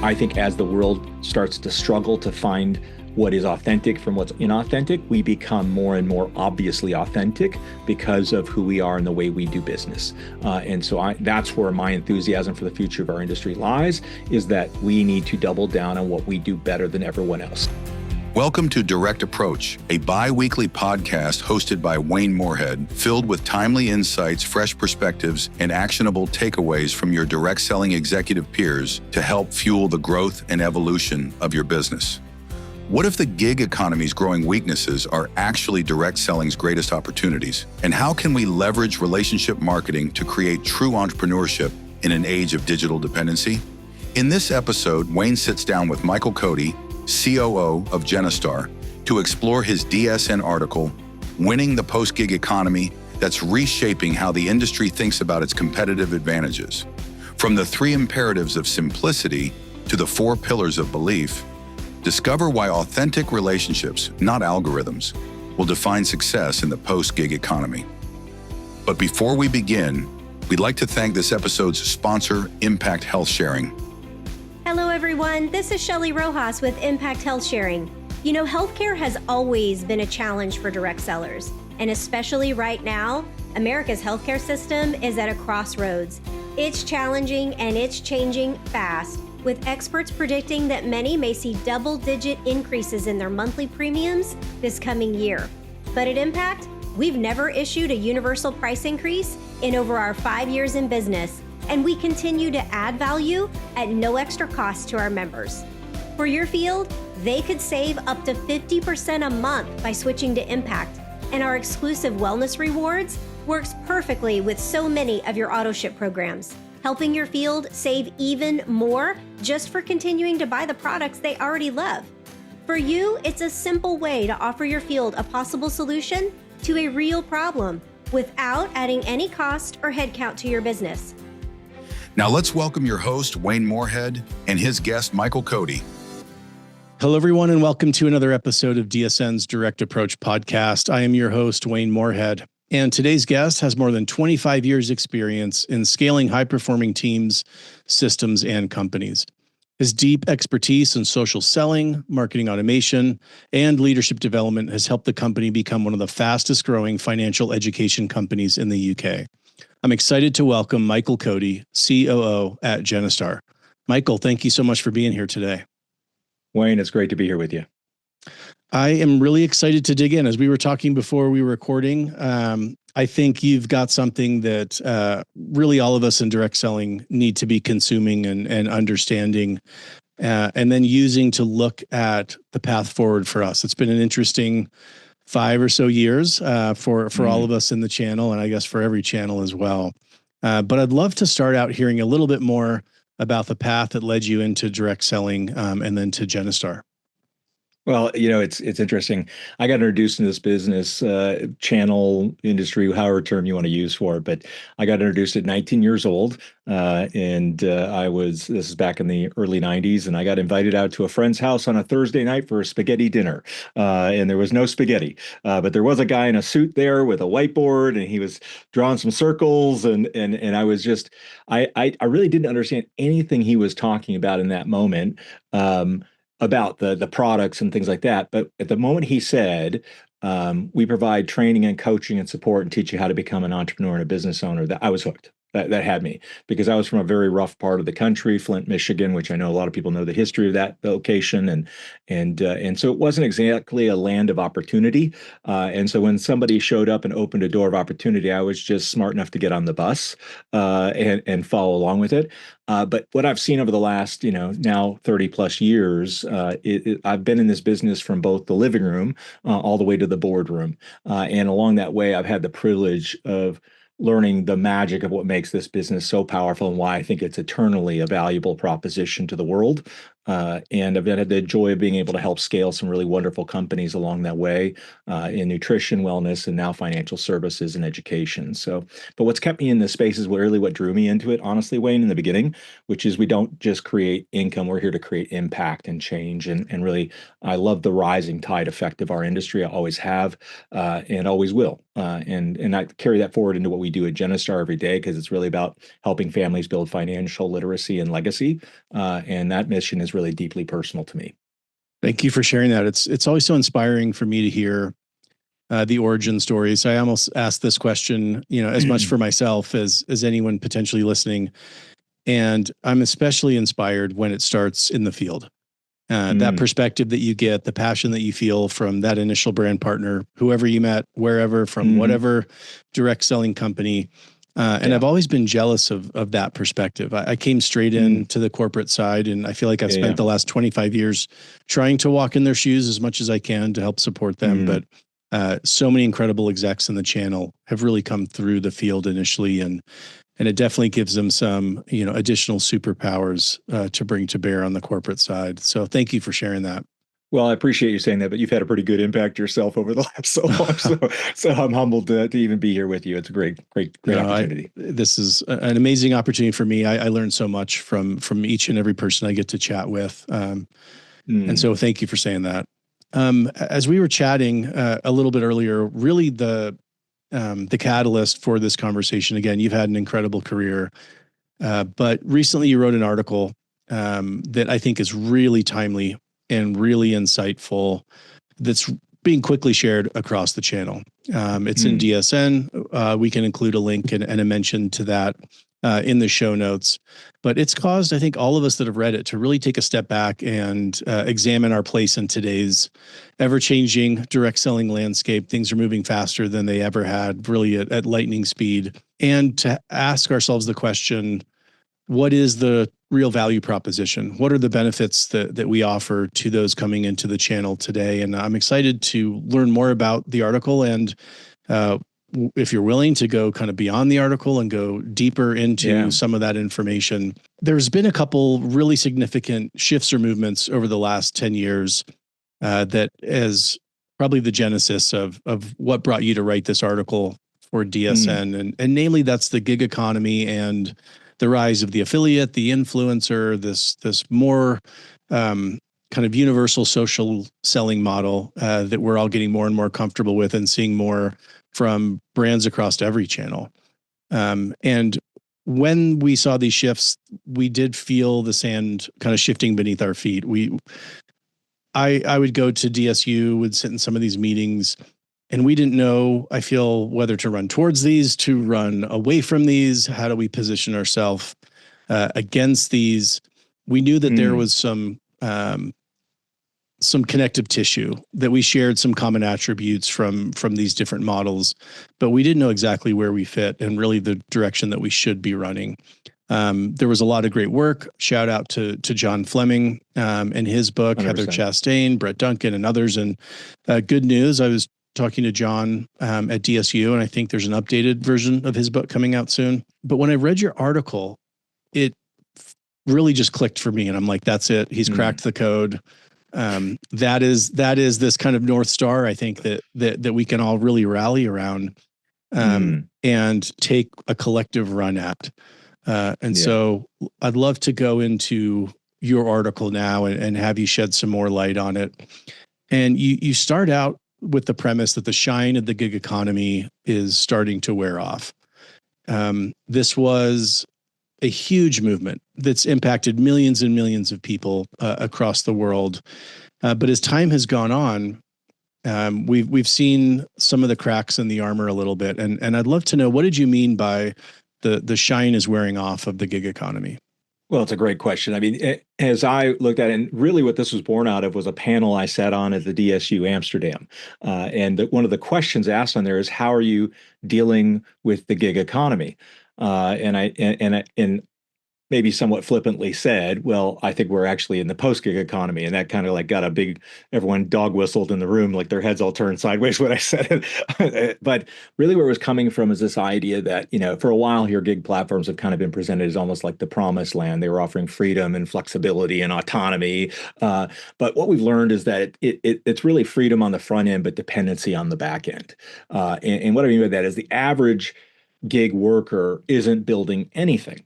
I think as the world starts to struggle to find what is authentic from what's inauthentic, we become more and more obviously authentic because of who we are and the way we do business. That's where my enthusiasm for the future of our industry lies, is that we need to double down on what we do better than everyone else. Welcome to Direct Approach, a bi-weekly podcast hosted by Wayne Moorehead, filled with timely insights, fresh perspectives, and actionable takeaways from your direct selling executive peers to help fuel the growth and evolution of your business. What if the gig economy's growing weaknesses are actually direct selling's greatest opportunities? And how can we leverage relationship marketing to create true entrepreneurship in an age of digital dependency? In this episode, Wayne sits down with Michael Cody, COO of Genistar, to explore his DSN article, Winning the Post-Gig Economy, that's reshaping how the industry thinks about its competitive advantages. From the 3 imperatives of simplicity to the 4 pillars of belief, discover why authentic relationships, not algorithms, will define success in the post-gig economy. But before we begin, we'd like to thank this episode's sponsor, Impact Health Sharing. Hello, everyone. This is Shelly Rojas with Impact Health Sharing. You know, healthcare has always been a challenge for direct sellers, and especially right now, America's healthcare system is at a crossroads. It's challenging and it's changing fast, with experts predicting that many may see double-digit increases in their monthly premiums this coming year. But at Impact, we've never issued a universal price increase in over our 5 years in business, and we continue to add value at no extra cost to our members. For your field, they could save up to 50% a month by switching to Impact, and our exclusive wellness rewards works perfectly with so many of your auto ship programs, helping your field save even more just for continuing to buy the products they already love. For you, it's a simple way to offer your field a possible solution to a real problem without adding any cost or headcount to your business. Now let's welcome your host, Wayne Moorehead, and his guest, Michael Cody. Hello, everyone, and welcome to another episode of DSN's Direct Approach podcast. I am your host, Wayne Moorehead, and today's guest has more than 25 years experience in scaling high-performing teams, systems, and companies. His deep expertise in social selling, marketing automation, and leadership development has helped the company become one of the fastest-growing financial education companies in the UK. I'm excited to welcome Michael Cody, COO at Genistar. Michael, thank you so much for being here today. Wayne, it's great to be here with you. I am really excited to dig in. As we were talking before we were recording, I think you've got something that really all of us in direct selling need to be consuming and understanding, and then using to look at the path forward for us. It's been an interesting 5 or so years for all of us in the channel, and I guess for every channel as well. But I'd love to start out hearing a little bit more about the path that led you into direct selling and then to Genistar. Well, you know, it's interesting. I got introduced in this business, channel industry, however term you want to use for it, but I got introduced at 19 years old, this is back in the early 90s, and I got invited out to a friend's house on a Thursday night for a spaghetti dinner, and there was no spaghetti, but there was a guy in a suit there with a whiteboard, and he was drawing some circles, and I was just, I really didn't understand anything he was talking about in that moment. About the products and things like that. But at the moment he said, we provide training and coaching and support and teach you how to become an entrepreneur and a business owner, that I was hooked. That had me, because I was from a very rough part of the country, Flint, Michigan, which I know a lot of people know the history of that location, and so it wasn't exactly a land of opportunity. And so when somebody showed up and opened a door of opportunity, I was just smart enough to get on the bus and follow along with it. But what I've seen over the last, now 30 plus years, I've been in this business from both the living room all the way to the boardroom, and along that way, I've had the privilege of learning the magic of what makes this business so powerful and why I think it's eternally a valuable proposition to the world. And I've had the joy of being able to help scale some really wonderful companies along that way in nutrition, wellness, and now financial services and education. So, but what's kept me in this space is really what drew me into it, honestly, Wayne, in the beginning, which is we don't just create income, we're here to create impact and change. And really, I love the rising tide effect of our industry. I always have and always will. And I carry that forward into what we do at Genistar every day because it's really about helping families build financial literacy and legacy. And that mission is really deeply personal to me. Thank you for sharing that. It's always so inspiring for me to hear the origin stories. I almost asked this question, as much for myself as anyone potentially listening. And I'm especially inspired when it starts in the field. That perspective that you get, the passion that you feel from that initial brand partner, whoever you met, wherever, from whatever direct selling company. And I've always been jealous of that perspective. I came straight into the corporate side, and I feel like I've spent the last 25 years trying to walk in their shoes as much as I can to help support them. But so many incredible execs in the channel have really come through the field initially, and it definitely gives them some, additional superpowers to bring to bear on the corporate side. So thank you for sharing that. Well, I appreciate you saying that, but you've had a pretty good impact yourself over the last so long. So I'm humbled to even be here with you. It's a great opportunity. This is an amazing opportunity for me. I learned so much from each and every person I get to chat with. And so thank you for saying that. As we were chatting a little bit earlier, really the catalyst for this conversation, again, you've had an incredible career, but recently you wrote an article that I think is really timely and really insightful that's being quickly shared across the channel. It's in DSN. We can include a link and a mention to that in the show notes. But it's caused, I think, all of us that have read it to really take a step back and examine our place in today's ever-changing direct selling landscape. Things are moving faster than they ever had, really at lightning speed. And to ask ourselves the question, what is the real value proposition? What are the benefits that we offer to those coming into the channel today? And I'm excited to learn more about the article, and if you're willing to go kind of beyond the article and go deeper into some of that information. There's been a couple really significant shifts or movements over the last 10 years that is probably the genesis of what brought you to write this article for DSN. And namely, that's the gig economy and the rise of the affiliate, the influencer, this more kind of universal social selling model that we're all getting more and more comfortable with and seeing more from brands across every channel. And when we saw these shifts, we did feel the sand kind of shifting beneath our feet. I would go to DSU, would sit in some of these meetings, and we didn't know, I feel, whether to run towards these, to run away from these. How do we position ourselves against these? We knew that there was some connective tissue, that we shared some common attributes from these different models, but we didn't know exactly where we fit and really the direction that we should be running. There was a lot of great work. Shout out to John Fleming and his book, 100%. Heather Chastain, Brett Duncan, and others. And good news, I was talking to John at DSU, and I think there's an updated version of his book coming out soon. But when I read your article, it really just clicked for me, and I'm like, that's it. He's cracked the code. That is this kind of North Star, I think, that we can all really rally around and take a collective run at. So I'd love to go into your article now and have you shed some more light on it. And you start out with the premise that the shine of the gig economy is starting to wear off. This was a huge movement that's impacted millions and millions of people across the world. But as time has gone on, we've seen some of the cracks in the armor a little bit. And I'd love to know, what did you mean by the shine is wearing off of the gig economy? Well, it's a great question. I mean, as I looked at it, and really what this was born out of was a panel I sat on at the DSU Amsterdam. And one of the questions asked on there is, how are you dealing with the gig economy? And maybe somewhat flippantly said, well, I think we're actually in the post-gig economy. And that kind of like got everyone dog whistled in the room, like their heads all turned sideways when I said it. But really where it was coming from is this idea that, for a while here, gig platforms have kind of been presented as almost like the promised land. They were offering freedom and flexibility and autonomy. But what we've learned is that it's really freedom on the front end, but dependency on the back end. And what I mean by that is the average gig worker isn't building anything.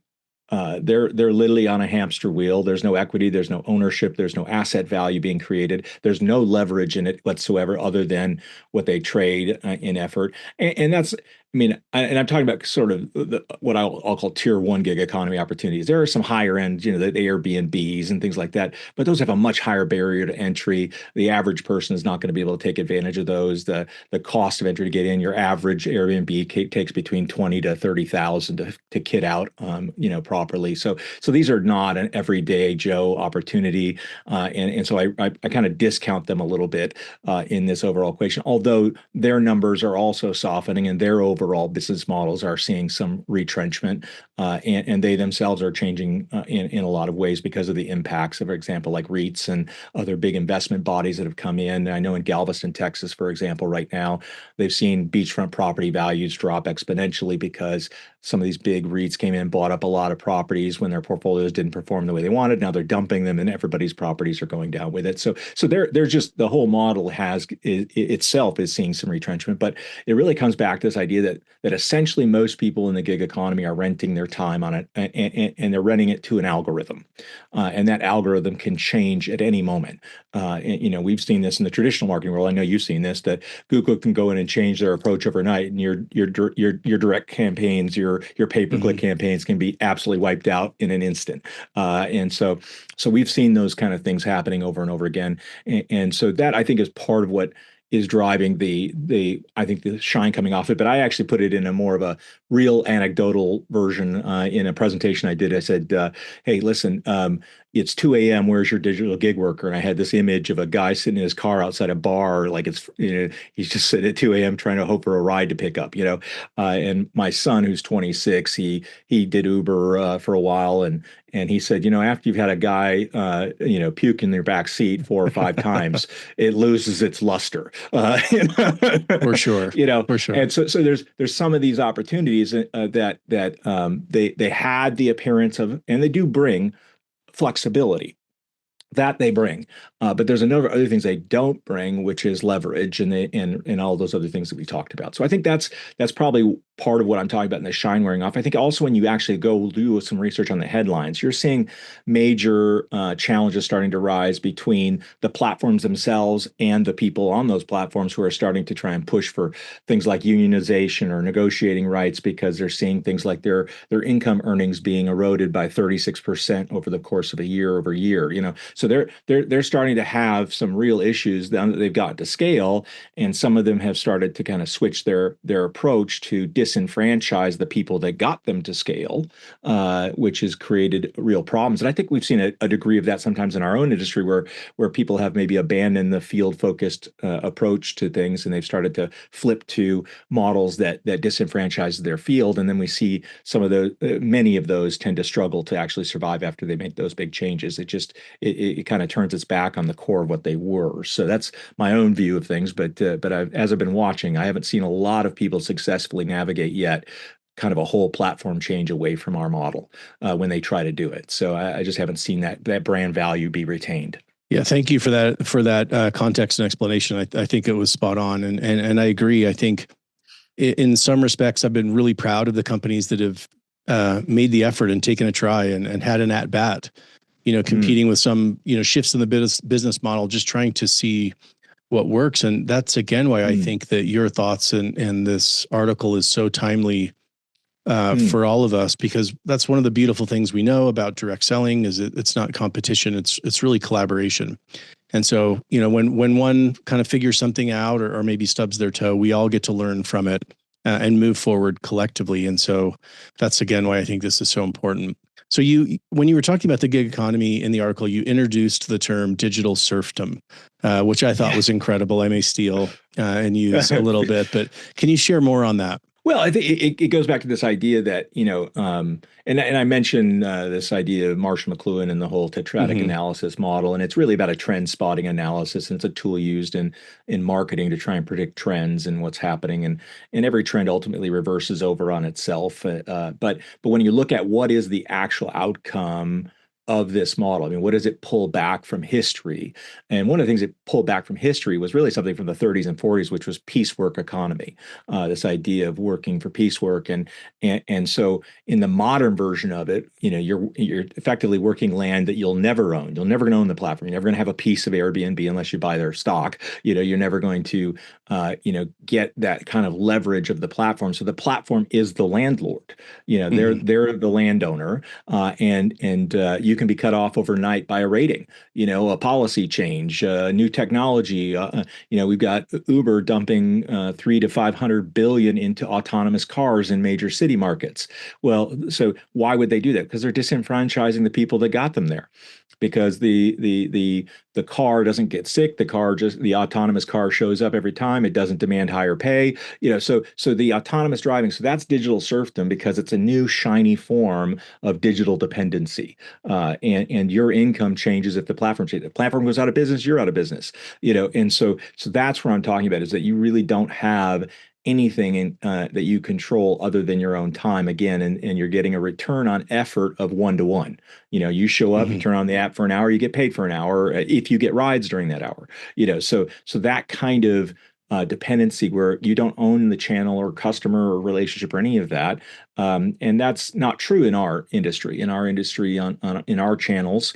They're literally on a hamster wheel. There's no equity, there's no ownership, there's no asset value being created. There's no leverage in it whatsoever, other than what they trade in effort. And that's, and I'm talking about sort of what I'll call tier one gig economy opportunities. There are some higher end, the Airbnbs and things like that, but those have a much higher barrier to entry. The average person is not going to be able to take advantage of those. The cost of entry to get in, your average Airbnb takes between 20 to 30,000 to kit out, properly. So these are not an everyday Joe opportunity, and so I kind of discount them a little bit in this overall equation. Although their numbers are also softening, and their overall business models are seeing some retrenchment, and they themselves are changing in a lot of ways because of the impacts of, for example, like REITs and other big investment bodies that have come in. I know in Galveston, Texas, for example, right now, they've seen beachfront property values drop exponentially because some of these big REITs came in and bought up a lot of properties when their portfolios didn't perform the way they wanted. Now they're dumping them, and everybody's properties are going down with it. So they're just, the whole model itself is seeing some retrenchment. But it really comes back to this idea that essentially most people in the gig economy are renting their time on it, and they're renting it to an algorithm, and that algorithm can change at any moment. We've seen this in the traditional marketing world. I know you've seen this, that Google can go in and change their approach overnight, and your direct campaigns, your pay-per-click campaigns can be absolutely wiped out in an instant. And so we've seen those kind of things happening over and over again. And so that, I think, is part of what is driving the shine coming off it. But I actually put it in a more of a real anecdotal version in a presentation I did. I said, hey, listen, it's 2 a.m. Where's your digital gig worker? And I had this image of a guy sitting in his car outside a bar, like he's just sitting at 2 a.m. trying to hope for a ride to pick up, and my son, who's 26, he did Uber for a while, and he said, after you've had a guy, puke in their back seat 4 or 5 times, it loses its luster. For sure. For sure. And so there's some of these opportunities that they had the appearance of, and they do bring flexibility. That they bring, but there's a number of other things they don't bring, which is leverage and all those other things that we talked about. So I think that's probably part of what I'm talking about in the shine wearing off. I think also when you actually go do some research on the headlines, you're seeing major challenges starting to rise between the platforms themselves and the people on those platforms who are starting to try and push for things like unionization or negotiating rights, because they're seeing things like their income earnings being eroded by 36% over the course of a year over year. So they're starting to have some real issues now that they've gotten to scale, and some of them have started to kind of switch their approach to disenfranchise the people that got them to scale, which has created real problems. And I think we've seen a degree of that sometimes in our own industry, where people have maybe abandoned the field-focused approach to things, and they've started to flip to models that disenfranchise their field. And then we see some of those, many of those tend to struggle to actually survive after they make those big changes. It kind of turns its back on the core of what they were. So that's my own view of things. But as I've been watching, I haven't seen a lot of people successfully navigate yet kind of a whole platform change away from our model when they try to do it. So I just haven't seen that brand value be retained. Yeah, thank you for that context and explanation. I think it was spot on, and I agree. I think in some respects, I've been really proud of the companies that have made the effort and taken a try and had an at bat. Competing with some, shifts in the business model, just trying to see what works. And that's again why I think that your thoughts and this article is so timely for all of us, because that's one of the beautiful things we know about direct selling is it's not competition, it's really collaboration. And so, when one kind of figures something out or maybe stubs their toe, we all get to learn from it and move forward collectively. And so that's again why I think this is so important. So when you were talking about the gig economy in the article, you introduced the term digital serfdom, which I thought was incredible. I may steal and use a little bit, but can you share more on that? Well, I think it goes back to this idea that, and I mentioned this idea of Marshall McLuhan and the whole tetradic Hmm. analysis model, and it's really about a trend spotting analysis, and it's a tool used in marketing to try and predict trends and what's happening, and every trend ultimately reverses over on itself. But when you look at what is the actual outcome of this model, I mean, what does it pull back from history? And one of the things it pulled back from history was really something from the 30s and 40s, which was piecework economy, this idea of working for piecework, and so in the modern version of it, you're effectively working land that you'll never own. You'll never own the platform. You're never going to have a piece of Airbnb unless you buy their stock. You're never going to get that kind of leverage of the platform. So the platform is the landlord. Hmm. They're the landowner, and you can be cut off overnight by a rating, a policy change, new technology. We've got Uber dumping 3 to 500 billion into autonomous cars in major city markets. Well, so why would they do that? Because they're disenfranchising the people that got them there. Because the car doesn't get sick, the autonomous car shows up every time. It doesn't demand higher pay. So the autonomous driving. So that's digital serfdom because it's a new shiny form of digital dependency, and your income changes if the platform changes. If the platform goes out of business, you're out of business. And so that's what I'm talking about, is that you really don't have anything that you control other than your own time again, and you're getting a return on effort of 1 to 1. You show up, you Hmm. turn on the app for an hour, you get paid for an hour if you get rides during that hour. So that kind of dependency where you don't own the channel or customer or relationship or any of that. And that's not true in our industry. In our industry, in our channels,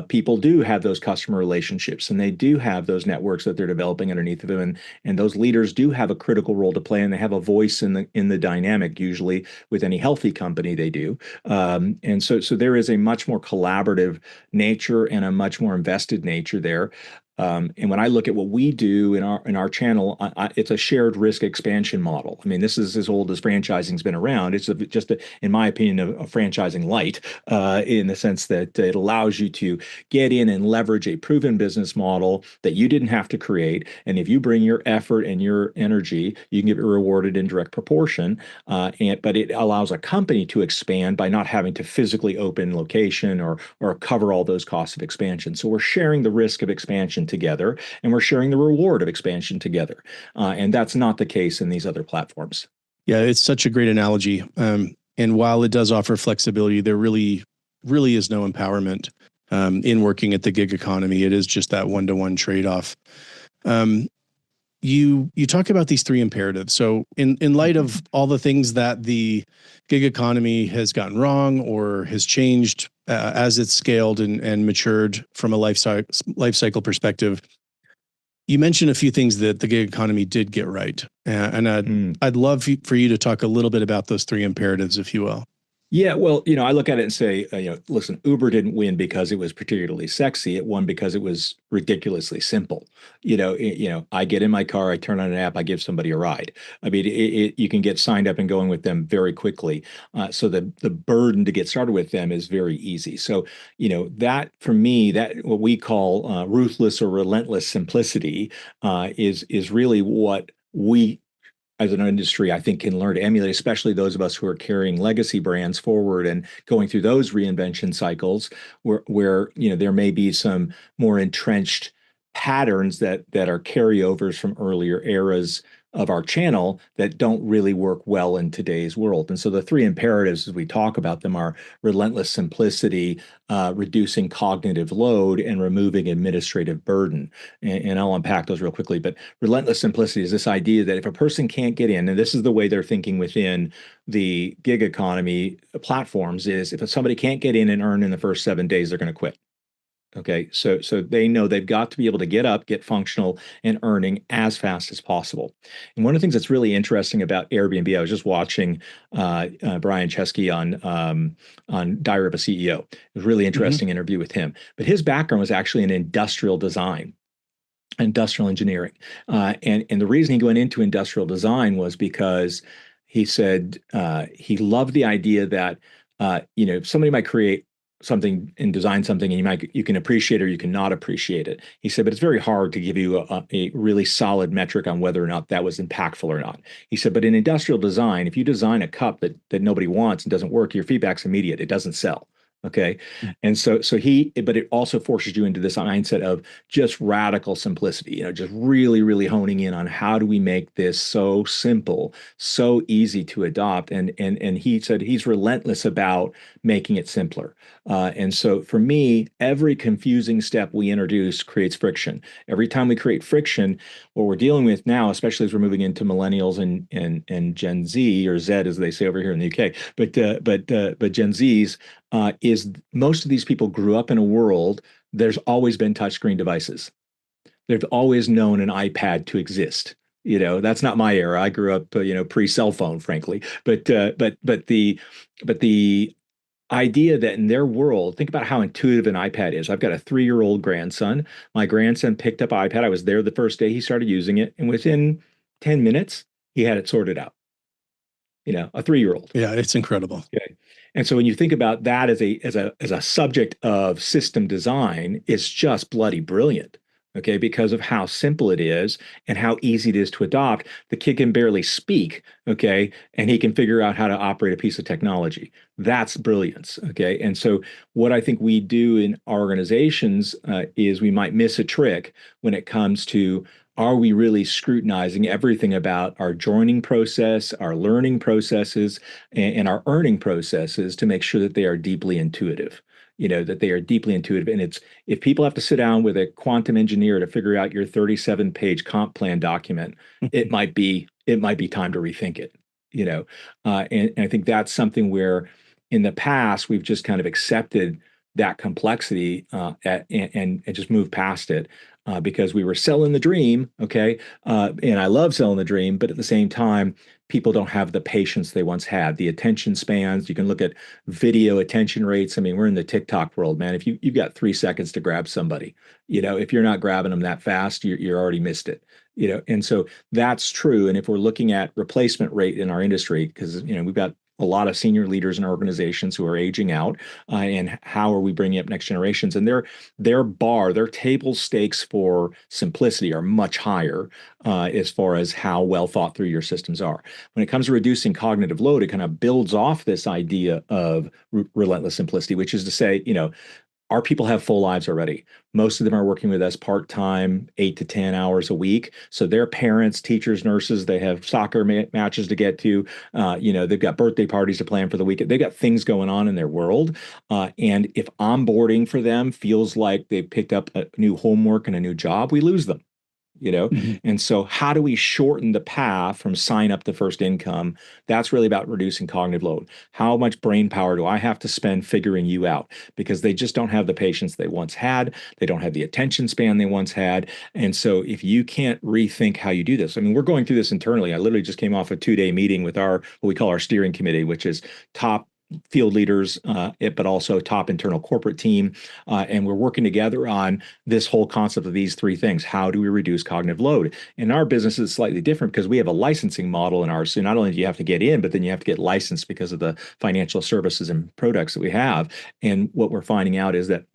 people do have those customer relationships, and they do have those networks that they're developing underneath of them, and those leaders do have a critical role to play, and they have a voice in the dynamic. Usually, with any healthy company, they do. And so there is a much more collaborative nature and a much more invested nature there. And when I look at what we do in our channel, it's a shared risk expansion model. I mean, this is as old as franchising's been around. It's in my opinion, a franchising light, in the sense that it allows you to get in and leverage a proven business model that you didn't have to create. And if you bring your effort and your energy, you can get rewarded in direct proportion. But it allows a company to expand by not having to physically open location or cover all those costs of expansion. So we're sharing the risk of expansion together, and we're sharing the reward of expansion together. And that's not the case in these other platforms. Yeah, it's such a great analogy. And while it does offer flexibility, there really, really is no empowerment in working at the gig economy. It is just that 1 to 1 trade-off. Um, you talk about these 3 imperatives. So in light of all the things that the gig economy has gotten wrong or has changed as it's scaled and matured from a life cycle perspective, you mentioned a few things that the gig economy did get right, and Mm. I'd love for you to talk a little bit about those 3 imperatives, if you will. Yeah, well, I look at it and say, listen, Uber didn't win because it was particularly sexy. It won because it was ridiculously simple. I get in my car, I turn on an app, I give somebody a ride. I mean, you can get signed up and going with them very quickly. So the burden to get started with them is very easy. So, that for me, that what we call ruthless or relentless simplicity is really what we as an industry, I think, can learn to emulate, especially those of us who are carrying legacy brands forward and going through those reinvention cycles where there may be some more entrenched patterns that are carryovers from earlier eras of our channel that don't really work well in today's world. And so the 3 imperatives, as we talk about them, are relentless simplicity, reducing cognitive load, and removing administrative burden. And I'll unpack those real quickly. But relentless simplicity is this idea that if a person can't get in, and this is the way they're thinking within the gig economy platforms, is if somebody can't get in and earn in the first 7 days, they're going to quit. Okay, so they know they've got to be able to get up, get functional, and earning as fast as possible. And one of the things that's really interesting about Airbnb, I was just watching Brian Chesky on Diary of a CEO. It was a really Hmm. interesting interview with him. But his background was actually in industrial design, industrial engineering, and the reason he went into industrial design was because he said he loved the idea that somebody might create something and design something, and you can appreciate or you can not appreciate it. He said, but it's very hard to give you a really solid metric on whether or not that was impactful or not. He said, but in industrial design, if you design a cup that nobody wants and doesn't work, your feedback's immediate. It doesn't sell. Okay. And but it also forces you into this mindset of just radical simplicity, just really, really honing in on how do we make this so simple, so easy to adopt. And he said he's relentless about making it simpler. And so for me, every confusing step we introduce creates friction. Every time we create friction, what we're dealing with now, especially as we're moving into millennials and Gen Z, or Z as they say over here in the UK, but Gen Zs, is most of these people grew up in a world, there's always been touchscreen devices. They've always known an iPad to exist. That's not my era. I grew up, pre-cell phone, frankly. But the idea that in their world, think about how intuitive an iPad is. I've got a 3-year-old grandson. My grandson picked up iPad. I was there the first day he started using it, and within 10 minutes, he had it sorted out. A 3-year-old. Yeah, it's incredible. Okay. And so when you think about that as a subject of system design, it's just bloody brilliant. Okay, because of how simple it is and how easy it is to adopt. The kid can barely speak, okay, and he can figure out how to operate a piece of technology. That's brilliance, okay? And so what I think we do in our organizations is we might miss a trick when it comes to, are we really scrutinizing everything about our joining process, our learning processes, and our earning processes to make sure that they are deeply intuitive? That they are deeply intuitive. And if people have to sit down with a quantum engineer to figure out your 37-page comp plan document, it might be time to rethink it. And I think that's something where in the past we've just kind of accepted that complexity and just moved past it. Because we were selling the dream, okay? And I love selling the dream, but at the same time, people don't have the patience they once had, the attention spans. You can look at video attention rates. I mean, we're in the TikTok world, man. If you've got 3 seconds to grab somebody, if you're not grabbing them that fast, you're already missed it. And so that's true. And if we're looking at replacement rate in our industry, because we've got a lot of senior leaders in our organizations who are aging out, and how are we bringing up next generations? And their table stakes for simplicity are much higher as far as how well thought through your systems are. When it comes to reducing cognitive load, it kind of builds off this idea of relentless simplicity, which is to say, our people have full lives already. Most of them are working with us part-time, 8 to 10 hours a week. So they're parents, teachers, nurses. They have soccer matches to get to. They've got birthday parties to plan for the weekend. They've got things going on in their world. And if onboarding for them feels like they've picked up a new homework and a new job, we lose them. And so how do we shorten the path from sign up to first income? That's really about reducing cognitive load. How much brain power do I have to spend figuring you out? Because they just don't have the patience they once had. They don't have the attention span they once had. And so if you can't rethink how you do this, I mean, we're going through this internally. I literally just came off a 2-day meeting with what we call our steering committee, which is top field leaders, but also top internal corporate team. And we're working together on this whole concept of these 3 things. How do we reduce cognitive load? In our business, it's slightly different because we have a licensing model in ours. So not only do you have to get in, but then you have to get licensed because of the financial services and products that we have. And what we're finding out is that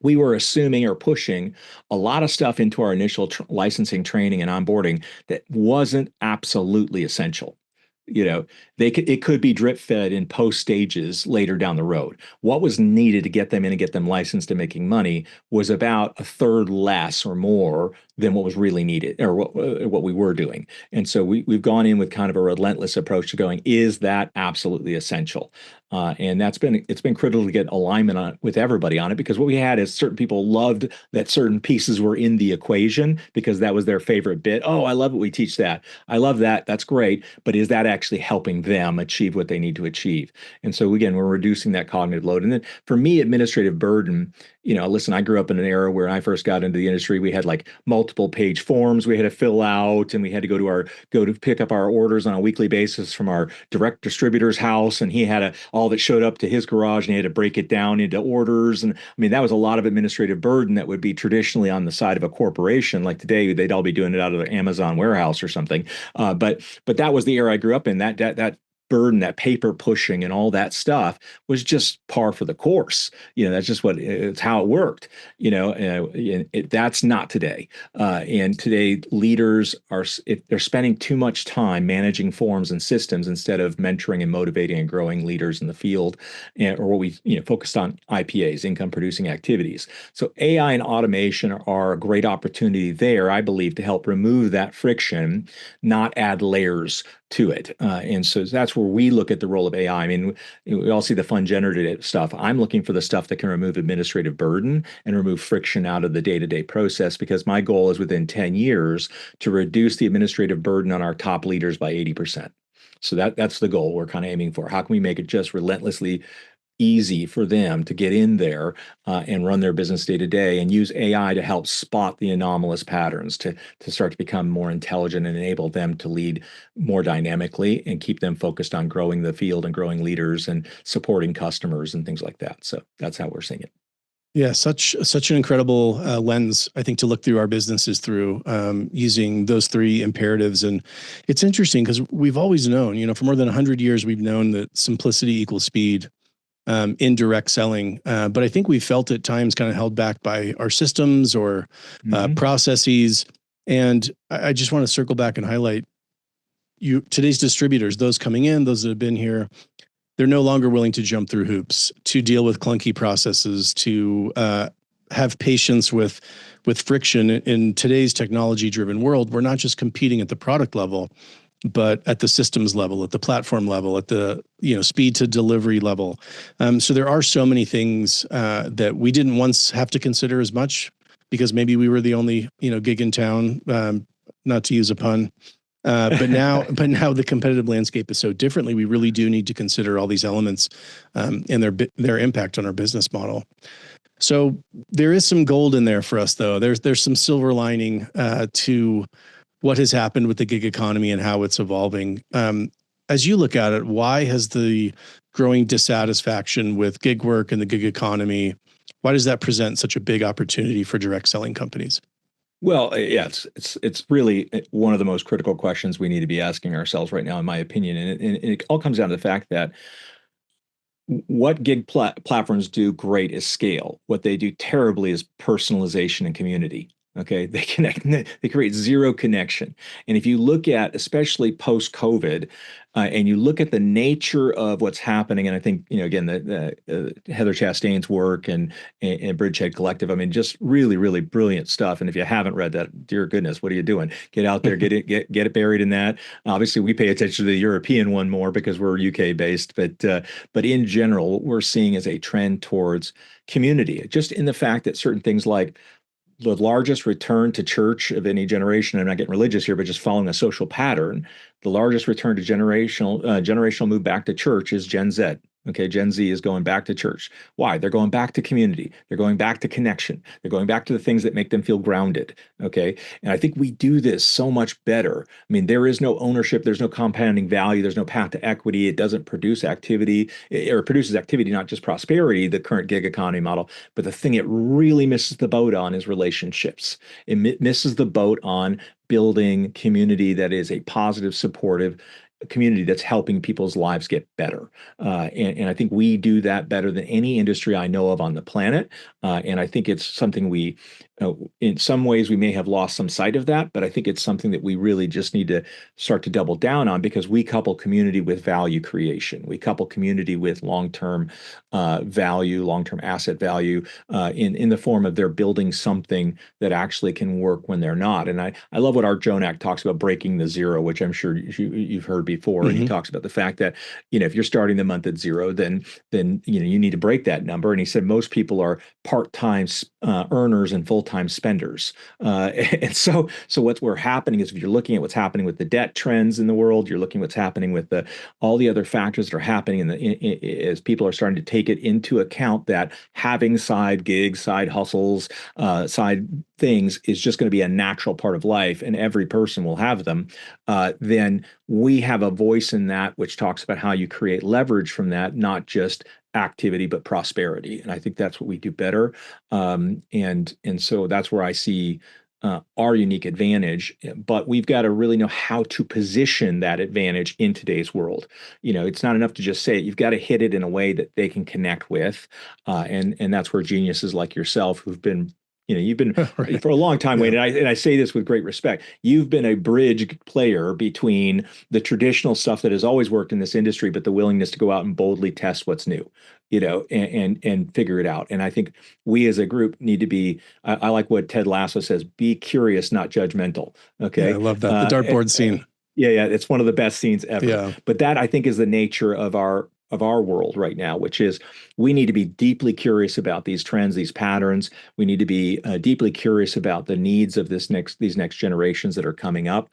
we were assuming or pushing a lot of stuff into our initial licensing training and onboarding that wasn't absolutely essential. It could be drip fed in post stages later down the road. What was needed to get them in and get them licensed and making money was about a third less or more than what was really needed, or what we were doing. And so we've gone in with kind of a relentless approach to going, is that absolutely essential? And it's been critical to get alignment with everybody on it, because what we had is certain people loved that certain pieces were in the equation because that was their favorite bit. Oh, I love it. We teach that. I love that. That's great. But is that actually helping them achieve what they need to achieve? And so again, we're reducing that cognitive load. And then for me, administrative burden, listen, I grew up in an era where I first got into the industry, we had like multiple page forms we had to fill out, and we had to go to pick up our orders on a weekly basis from our direct distributor's house. And he had all that showed up to his garage, and he had to break it down into orders. And I mean, that was a lot of administrative burden that would be traditionally on the side of a corporation. Like today, they'd all be doing it out of their Amazon warehouse or something. But that was the era I grew up in. That burden, that paper pushing and all that stuff was just par for the course. That's just it's how it worked. That's not today. And today leaders if they're spending too much time managing forms and systems instead of mentoring and motivating and growing leaders in the field, or what we focused on IPAs, income producing activities. So AI and automation are a great opportunity there, I believe, to help remove that friction, not add layers to it. And so that's where we look at the role of AI. I mean, we all see the fun generative stuff. I'm looking for the stuff that can remove administrative burden and remove friction out of the day-to-day process, because my goal is within 10 years to reduce the administrative burden on our top leaders by 80%. So that's the goal we're kind of aiming for. How can we make it just relentlessly easy for them to get in there and run their business day to day, and use AI to help spot the anomalous patterns, to start to become more intelligent and enable them to lead more dynamically and keep them focused on growing the field and growing leaders and supporting customers and things like that. So that's how we're seeing it. Yeah, such an incredible lens, I think, to look through our businesses through, using those three imperatives. And it's interesting because we've always known, for more than 100 years, we've known that simplicity equals speed in direct selling. But I think we felt at times kind of held back by our systems or processes. And I just want to circle back and highlight today's distributors, those coming in, those that have been here, they're no longer willing to jump through hoops, to deal with clunky processes, to have patience with friction. In today's technology-driven world, we're not just competing at the product level, but at the systems level, at the platform level, at the speed to delivery level. So there are so many things that we didn't once have to consider as much, because maybe we were the only gig in town, not to use a pun. But now the competitive landscape is so differently. We really do need to consider all these elements and their impact on our business model. So there is some gold in there for us, though. There's some silver lining to what has happened with the gig economy and how it's evolving. As you look at it, why has the growing dissatisfaction with gig work and the gig economy, why does that present such a big opportunity for direct selling companies? Well, yeah, it's really one of the most critical questions we need to be asking ourselves right now, in my opinion. And it all comes down to the fact that what gig platforms do great is scale. What they do terribly is personalization and community. Okay, they create zero connection. And if you look at, especially post-COVID, and you look at the nature of what's happening, and I think, again, the Heather Chastain's work and Bridgehead Collective, I mean, just really, really brilliant stuff. And if you haven't read that, dear goodness, what are you doing? Get out there, get it buried in that. Obviously, we pay attention to the European one more because we're UK based, but in general, what we're seeing is a trend towards community, just in the fact that certain things like the largest return to church of any generation, I'm not getting religious here, but just following a social pattern, the largest return to generational move back to church is Gen Z. Okay, Gen Z is going back to church. Why? They're going back to community. They're going back to connection. They're going back to the things that make them feel grounded. Okay, and I think we do this so much better. I mean, there is no ownership. There's no compounding value. There's no path to equity. It doesn't produce activity, or it produces activity, not just prosperity, the current gig economy model. But the thing it really misses the boat on is relationships. It misses the boat on building community that is a positive, supportive community that's helping people's lives get better. And I think we do that better than any industry I know of on the planet. And I think it's something in some ways, we may have lost some sight of that, but I think it's something that we really just need to start to double down on, because we couple community with value creation. We couple community with long-term value, long-term asset value in the form of they're building something that actually can work when they're not. And I love what Art Jonak talks about, breaking the zero, which I'm sure you've heard before. And he talks about the fact that, if you're starting the month at zero, then you need to break that number. And he said most people are part-time earners and full-time spenders. And so what's happening is, if you're looking at what's happening with the debt trends in the world, you're looking at what's happening with all the other factors that are happening as people are starting to take it into account that having side gigs, side hustles, side things is just going to be a natural part of life, and every person will have them, then we have a voice in that which talks about how you create leverage from that, not just activity, but prosperity. And I think that's what we do better. And so that's where I see our unique advantage, but we've got to really know how to position that advantage in today's world. It's not enough to just say it. You've got to hit it in a way that they can connect with, and that's where geniuses like yourself, who've been you've been Right. for a long time, Yeah. Wayne, and I say this with great respect. You've been a bridge player between the traditional stuff that has always worked in this industry, but the willingness to go out and boldly test what's new, and figure it out. And I think we as a group need to be. I like what Ted Lasso says: "Be curious, not judgmental." Yeah, I Okay. love that. The dartboard scene. Yeah, it's one of the best scenes ever. Yeah. But that, I think, is the nature of our world right now, which is we need to be deeply curious about these trends, these patterns. We need to be deeply curious about the needs of these next generations that are coming up.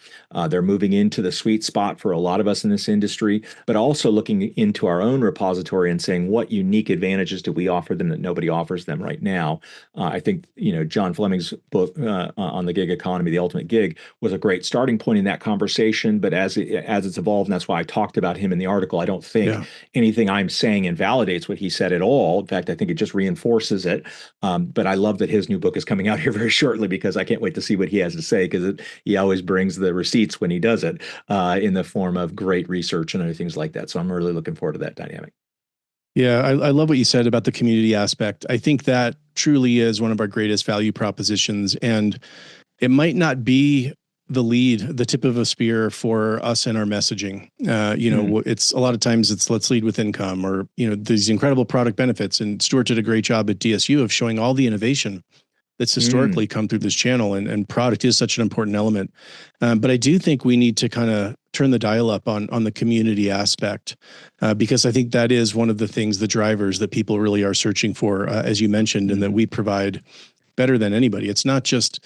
They're moving into the sweet spot for a lot of us in this industry, but also looking into our own repository and saying, what unique advantages do we offer them that nobody offers them right now? I think John Fleming's book on the gig economy, The Ultimate Gig, was a great starting point in that conversation. But as it's evolved, and that's why I talked about him in the article, I don't think anything I'm saying invalidates what he said at all. In fact, I think it just reinforces it. But I love that his new book is coming out here very shortly, because I can't wait to see what he has to say, because he always brings the receipts when he does it in the form of great research and other things like that. So I'm really looking forward to that dynamic. Yeah, I love what you said about the community aspect. I think that truly is one of our greatest value propositions. And it might not be the tip of a spear for us in our messaging. It's a lot of times it's let's lead with income, or, these incredible product benefits. And Stuart did a great job at DSU of showing all the innovation that's historically come through this channel, and product is such an important element. But I do think we need to kind of turn the dial up on the community aspect, because I think that is one of the things, the drivers that people really are searching for, as you mentioned, and that we provide better than anybody. It's not just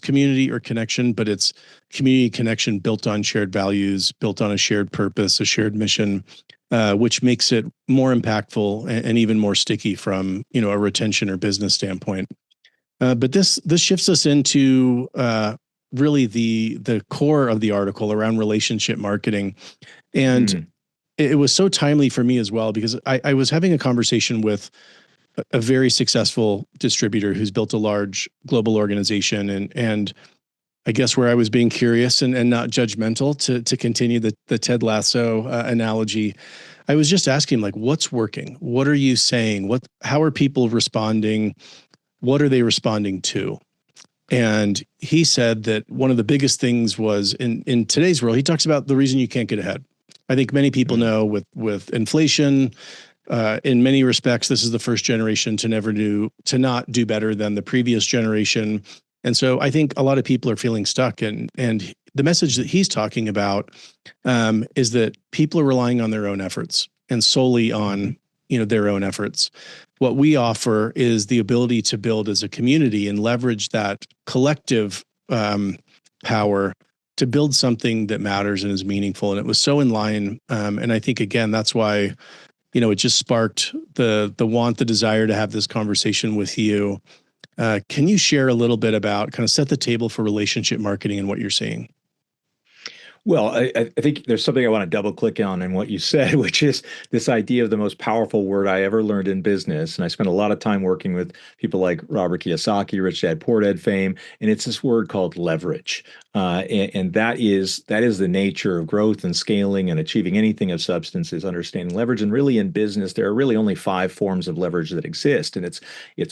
community or connection, but it's community connection built on shared values, built on a shared purpose, a shared mission, which makes it more impactful and even more sticky from a retention or business standpoint. But this shifts us into really the core of the article around relationship marketing, and it was so timely for me as well, because I was having a conversation with a very successful distributor who's built a large global organization, and I guess where I was being curious and not judgmental, to continue the Ted Lasso analogy, I was just asking, like, what's working? What are you saying? How are people responding? What are they responding to? And he said that one of the biggest things was in today's world, he talks about the reason you can't get ahead. I think many people know with inflation, in many respects, this is the first generation to not do better than the previous generation. And so I think a lot of people are feeling stuck. And the message that he's talking about is that people are relying on their own efforts, and solely on their own efforts. What we offer is the ability to build as a community and leverage that collective power to build something that matters and is meaningful. And it was so in line. And I think, again, that's why, it just sparked the desire to have this conversation with you. Can you share a little bit about, kind of set the table for relationship marketing and what you're seeing? Well, I think there's something I want to double click on in what you said, which is this idea of the most powerful word I ever learned in business. And I spent a lot of time working with people like Robert Kiyosaki, Rich Dad Poor Dad fame, and it's this word called leverage. And that is the nature of growth and scaling and achieving anything of substance, is understanding leverage. And really, in business, there are really only 5 forms of leverage that exist. And it's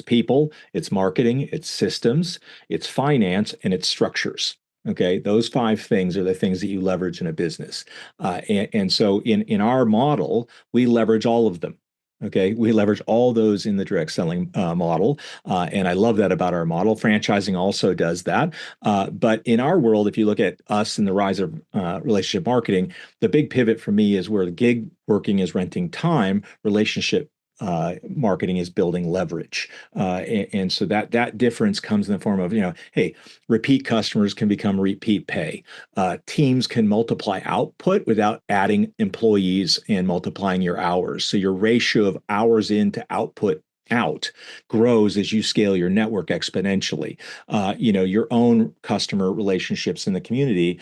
people, it's marketing, it's systems, it's finance, and it's structures. Okay, those 5 things are the things that you leverage in a business. And so in our model, we leverage all of them. Okay, we leverage all those in the direct selling model. And I love that about our model. Franchising also does that. But in our world, if you look at us and the rise of relationship marketing, the big pivot for me is where the gig working is renting time, relationship marketing is building leverage. And so that difference comes in the form of, hey, repeat customers can become repeat pay. Teams can multiply output without adding employees and multiplying your hours. So your ratio of hours in to output out grows as you scale your network exponentially. Your own customer relationships in the community,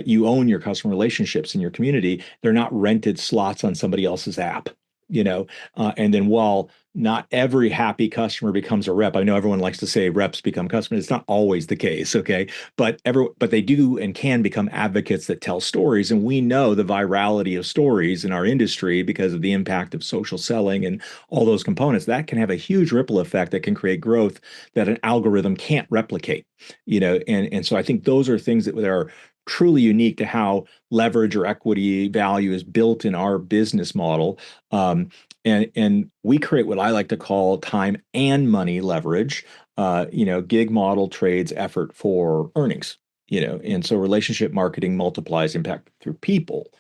you own your customer relationships in your community. They're not rented slots on somebody else's app. And then while not every happy customer becomes a rep, I know everyone likes to say reps become customers. It's not always the case, okay? But they do and can become advocates that tell stories, and we know the virality of stories in our industry because of the impact of social selling and all those components. That can have a huge ripple effect that can create growth that an algorithm can't replicate, and so I think those are things that are truly unique to how leverage or equity value is built in our business model. And we create what I like to call time and money leverage. Gig model trades effort for earnings. And so relationship marketing multiplies impact through people.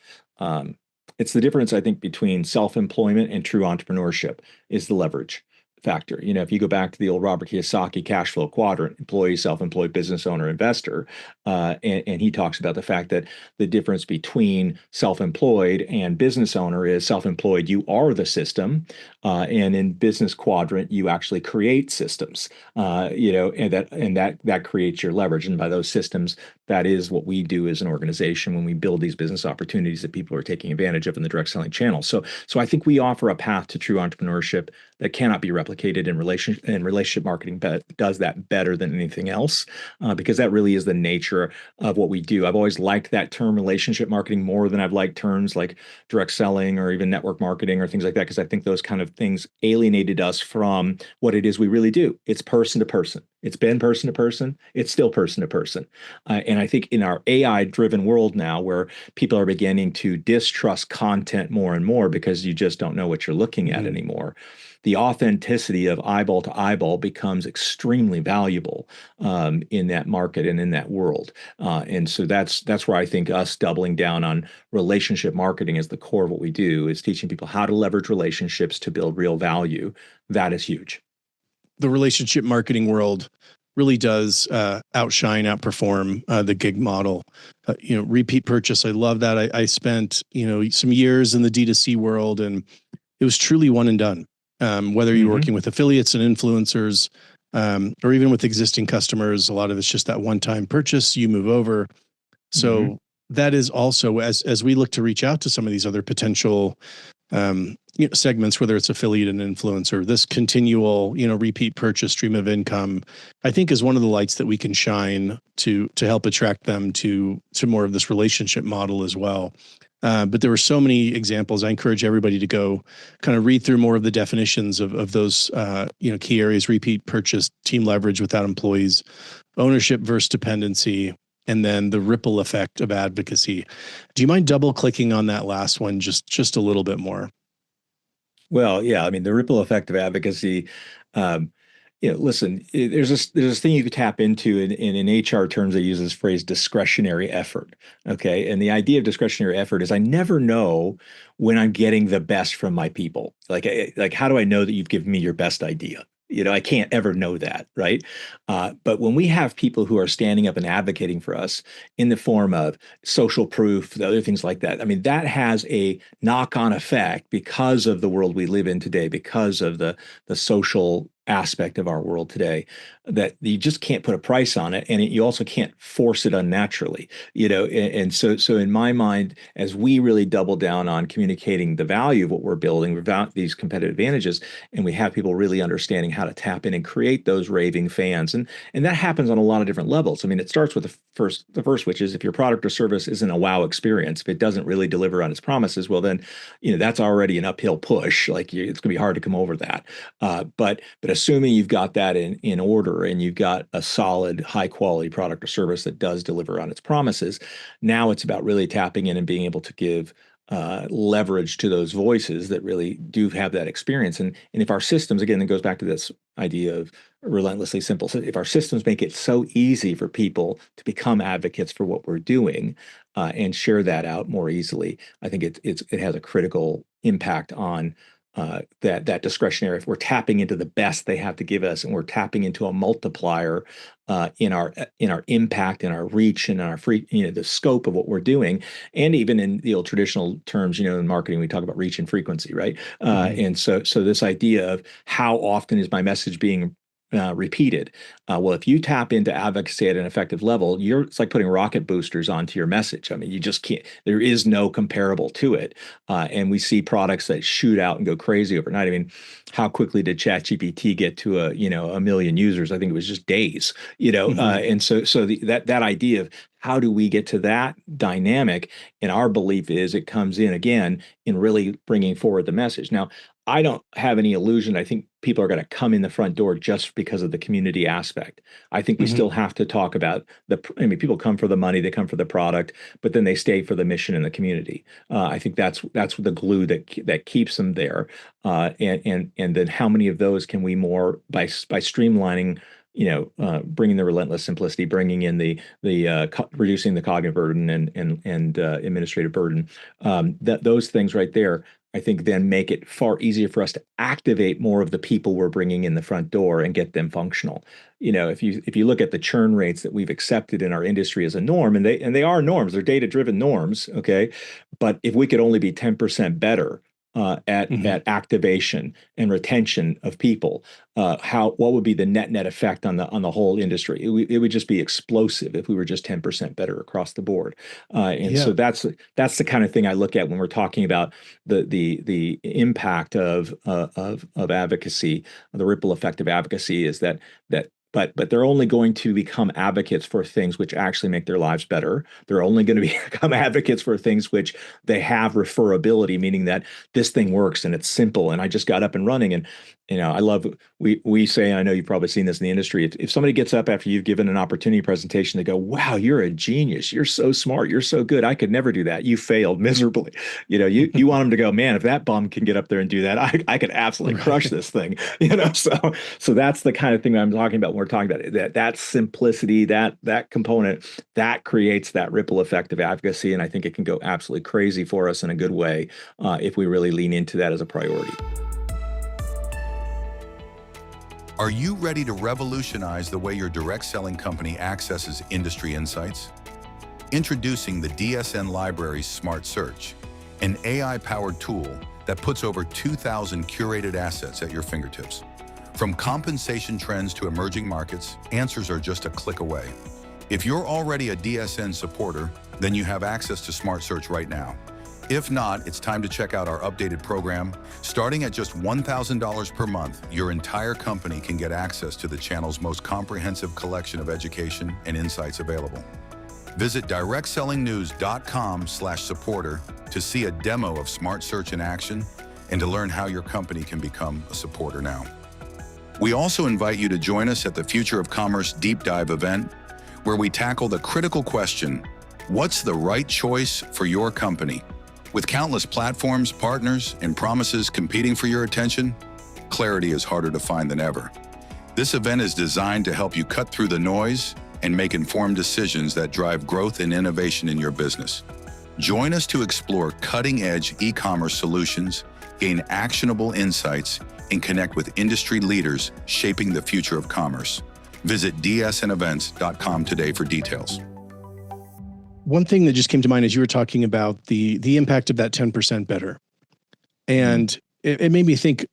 It's the difference, I think, between self-employment and true entrepreneurship is the leverage factor. If you go back to the old Robert Kiyosaki cash flow quadrant, employee, self-employed, business owner, investor, and he talks about the fact that the difference between self-employed and business owner is self-employed, you are the system, and in business quadrant, you actually create systems, and that creates your leverage. And by those systems, that is what we do as an organization when we build these business opportunities that people are taking advantage of in the direct selling channel. So I think we offer a path to true entrepreneurship that cannot be replicated in relationship marketing, but does that better than anything else, because that really is the nature of what we do. I've always liked that term relationship marketing more than I've liked terms like direct selling or even network marketing or things like that, because I think those kind of things alienated us from what it is we really do. It's person to person. It's been person to person. It's still person to person. And I think in our AI-driven world now, where people are beginning to distrust content more and more because you just don't know what you're looking at anymore, the authenticity of eyeball to eyeball becomes extremely valuable in that market and in that world. And so that's where I think us doubling down on relationship marketing as the core of what we do is teaching people how to leverage relationships to build real value. That is huge. The relationship marketing world really does outperform the gig model. Repeat purchase. I love that. I spent some years in the D2C world, and it was truly one and done. Whether you're working with affiliates and influencers, or even with existing customers, a lot of it's just that one-time purchase. You move over. So that is also as we look to reach out to some of these other potential segments, whether it's affiliate and influencer, this continual, repeat purchase stream of income, I think is one of the lights that we can shine to help attract them to more of this relationship model as well. But there were so many examples. I encourage everybody to go kind of read through more of the definitions of those, key areas: repeat purchase, team leverage without employees, ownership versus dependency, and then the ripple effect of advocacy. Do you mind double clicking on that last one just a little bit more? Well, yeah, I mean, the ripple effect of advocacy, listen, there's this thing you could tap into in HR terms. They use this phrase discretionary effort. Okay. And the idea of discretionary effort is I never know when I'm getting the best from my people. Like how do I know that you've given me your best idea? I can't ever know that, right? But when we have people who are standing up and advocating for us in the form of social proof, the other things like that, I mean, that has a knock-on effect because of the world we live in today, because of the social aspect of our world today, that you just can't put a price on it, and you also can't force it unnaturally, and so in my mind, as we really double down on communicating the value of what we're building without these competitive advantages, and we have people really understanding how to tap in and create those raving fans, and that happens on a lot of different levels. I mean, it starts with the first, which is if your product or service isn't a wow experience, if it doesn't really deliver on its promises, well then, that's already an uphill push. Like it's going to be hard to come over that. But assuming you've got that in order and you've got a solid, high quality product or service that does deliver on its promises, now it's about really tapping in and being able to give leverage to those voices that really do have that experience. And if our systems, again, it goes back to this idea of relentlessly simple. So if our systems make it so easy for people to become advocates for what we're doing and share that out more easily, I think it has a critical impact on that discretionary. If we're tapping into the best they have to give us, and we're tapping into a multiplier in our impact and our reach and our the scope of what we're doing, and even in the old traditional terms, in marketing we talk about reach and frequency, right? And so this idea of how often is my message being repeated. Well, if you tap into advocacy at an effective level, it's like putting rocket boosters onto your message. I mean, you just can't, there is no comparable to it. And we see products that shoot out and go crazy overnight. I mean, how quickly did ChatGPT get to a million users? I think it was just days, and so that idea of how do we get to that dynamic? And our belief is it comes in again in really bringing forward the message. Now, I don't have any illusion. I think people are going to come in the front door just because of the community aspect. I think we still have to talk about people come for the money, they come for the product, but then they stay for the mission and the community. I think that's the glue that keeps them there. And then how many of those can we more by streamlining, bringing the relentless simplicity, bringing in the reducing the cognitive burden and administrative burden, that those things right there, I think then make it far easier for us to activate more of the people we're bringing in the front door and get them functional. If you look at the churn rates that we've accepted in our industry as a norm, and they are norms, they're data-driven norms, okay? But if we could only be 10% better at activation and retention of people, what would be the net effect on the whole industry? It would just be explosive if we were just 10% better across the board. So that's the kind of thing I look at when we're talking about the impact of advocacy, the ripple effect of advocacy is that. But they're only going to become advocates for things which actually make their lives better. They're only going to become advocates for things which they have referability, meaning that this thing works and it's simple and I just got up and running. And I love, we say, and I know you've probably seen this in the industry, if somebody gets up after you've given an opportunity presentation, they go, wow, you're a genius. You're so smart. You're so good. I could never do that. You failed miserably. You want them to go, man, if that bum can get up there and do that, I could absolutely crush this thing. So that's the kind of thing that I'm talking about when we're talking about that simplicity, that component, that creates that ripple effect of advocacy. And I think it can go absolutely crazy for us in a good way if we really lean into that as a priority. Are you ready to revolutionize the way your direct selling company accesses industry insights? Introducing the DSN Library's Smart Search, an AI-powered tool that puts over 2,000 curated assets at your fingertips. From compensation trends to emerging markets, answers are just a click away. If you're already a DSN supporter, then you have access to Smart Search right now. If not, it's time to check out our updated program. Starting at just $1,000 per month, your entire company can get access to the channel's most comprehensive collection of education and insights available. Visit directsellingnews.com/supporter to see a demo of Smart Search in action and to learn how your company can become a supporter now. We also invite you to join us at the Future of Commerce Deep Dive event, where we tackle the critical question, what's the right choice for your company? With countless platforms, partners, and promises competing for your attention, clarity is harder to find than ever. This event is designed to help you cut through the noise and make informed decisions that drive growth and innovation in your business. Join us to explore cutting-edge e-commerce solutions, gain actionable insights, and connect with industry leaders shaping the future of commerce. Visit dsnevents.com today for details. One thing that just came to mind as you were talking about the impact of that 10% better. And it made me think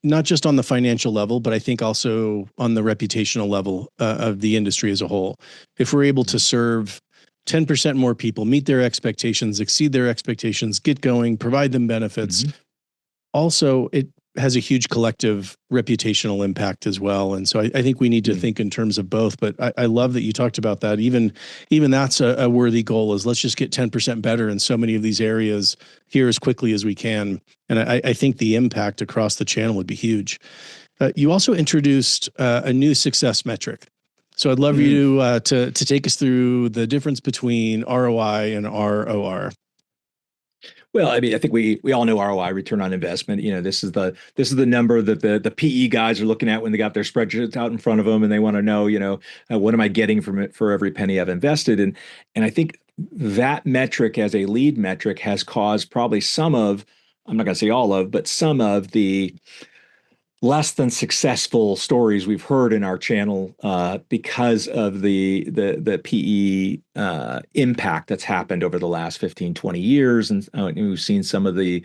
not just on the financial level, but I think also on the reputational level of the industry as a whole. If we're able to serve 10% more people, meet their expectations, exceed their expectations, get going, provide them benefits, also it has a huge collective reputational impact as well. And so I think we need to think in terms of both, but I love that you talked about that. Even that's a worthy goal, is let's just get 10% better in so many of these areas here as quickly as we can. And I think the impact across the channel would be huge. You also introduced a new success metric. So I'd love you to take us through the difference between ROI and ROR. Well, I mean, I think we all know ROI, return on investment. This is the number that the PE guys are looking at when they got their spreadsheets out in front of them, and they want to know, what am I getting from it for every penny I've invested? And I think that metric as a lead metric has caused probably some of, I'm not going to say all of, but some of the less than successful stories we've heard in our channel because of the PE impact that's happened over the last 15, 20 years. And we've seen some of the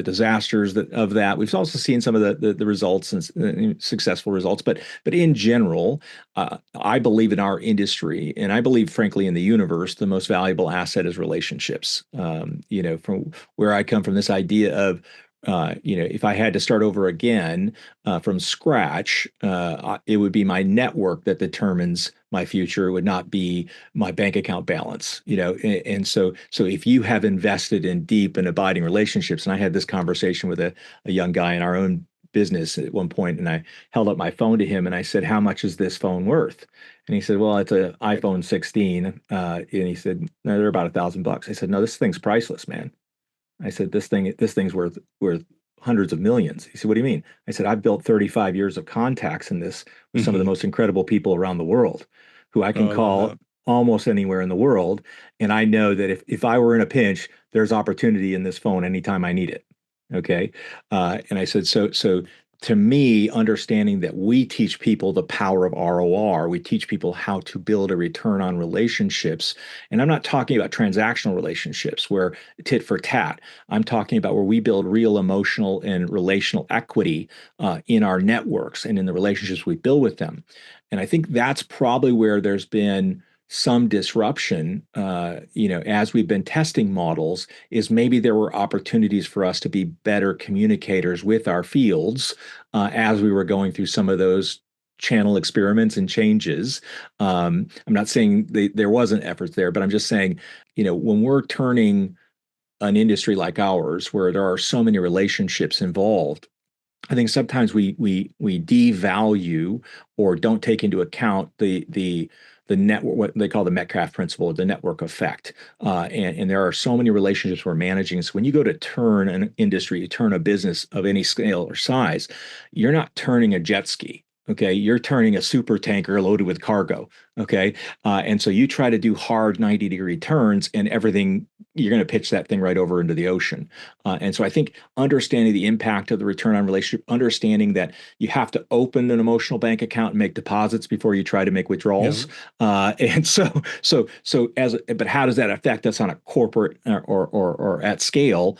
disasters of that. We've also seen some of the results and successful results. But in general, I believe in our industry, and I believe, frankly, in the universe, the most valuable asset is relationships. From where I come from, this idea of if I had to start over again from scratch, it would be my network that determines my future. It would not be my bank account balance. And so if you have invested in deep and abiding relationships, and I had this conversation with a young guy in our own business at one point, and I held up my phone to him and I said, "How much is this phone worth?" And he said, "Well, it's an iPhone 16." And he said, "No, they're about $1,000." I said, "No, this thing's priceless, man." I said, this thing's worth hundreds of millions." He said, "What do you mean?" I said, "I've built 35 years of contacts in this with some of the most incredible people around the world who I can call almost anywhere in the world. And I know that if I were in a pinch, there's opportunity in this phone anytime I need it." Okay. And I said, so to me, understanding that we teach people the power of ROR, we teach people how to build a return on relationships. And I'm not talking about transactional relationships where tit for tat. I'm talking about where we build real emotional and relational equity in our networks and in the relationships we build with them. And I think that's probably where there's been some disruption, as we've been testing models, is maybe there were opportunities for us to be better communicators with our fields as we were going through some of those channel experiments and changes. I'm not saying there wasn't efforts there, but I'm just saying, when we're turning an industry like ours, where there are so many relationships involved, I think sometimes we devalue or don't take into account the network, what they call the Metcalfe principle, the network effect. And there are so many relationships we're managing. So when you go to turn an industry, you turn a business of any scale or size, you're not turning a jet ski. Okay, you're turning a super tanker loaded with cargo. Okay, and so you try to do hard 90-degree turns, and everything, you're going to pitch that thing right over into the ocean. And so I think understanding the impact of the return on relationship, understanding that you have to open an emotional bank account and make deposits before you try to make withdrawals. And but how does that affect us on a corporate or at scale?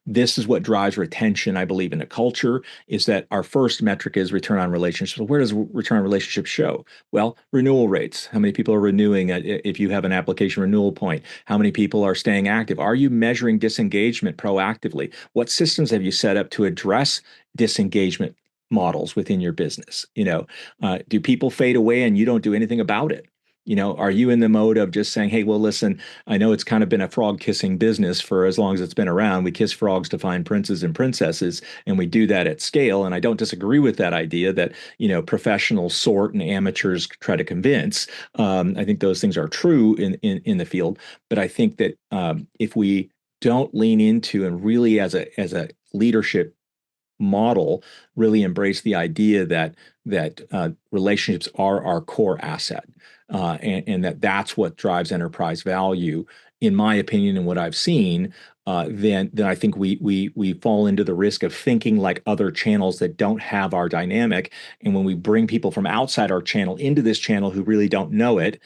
This is what drives retention, I believe, in a culture, is that our first metric is return on relationships. Where does return on relationships show? Well, renewal rates. How many people are renewing if you have an application renewal point? How many people are staying active? Are you measuring disengagement proactively? What systems have you set up to address disengagement models within your business? Do people fade away and you don't do anything about it? Are you in the mode of just saying, "Hey, well, listen, I know it's kind of been a frog kissing business for as long as it's been around. We kiss frogs to find princes and princesses, and we do that at scale." And I don't disagree with that idea that, professionals sort and amateurs try to convince. I think those things are true in the field. But I think that if we don't lean into and really as a leadership model, really embrace the idea that relationships are our core asset, and that's what drives enterprise value, in my opinion, and what I've seen, then I think we fall into the risk of thinking like other channels that don't have our dynamic. And when we bring people from outside our channel into this channel who really don't know it,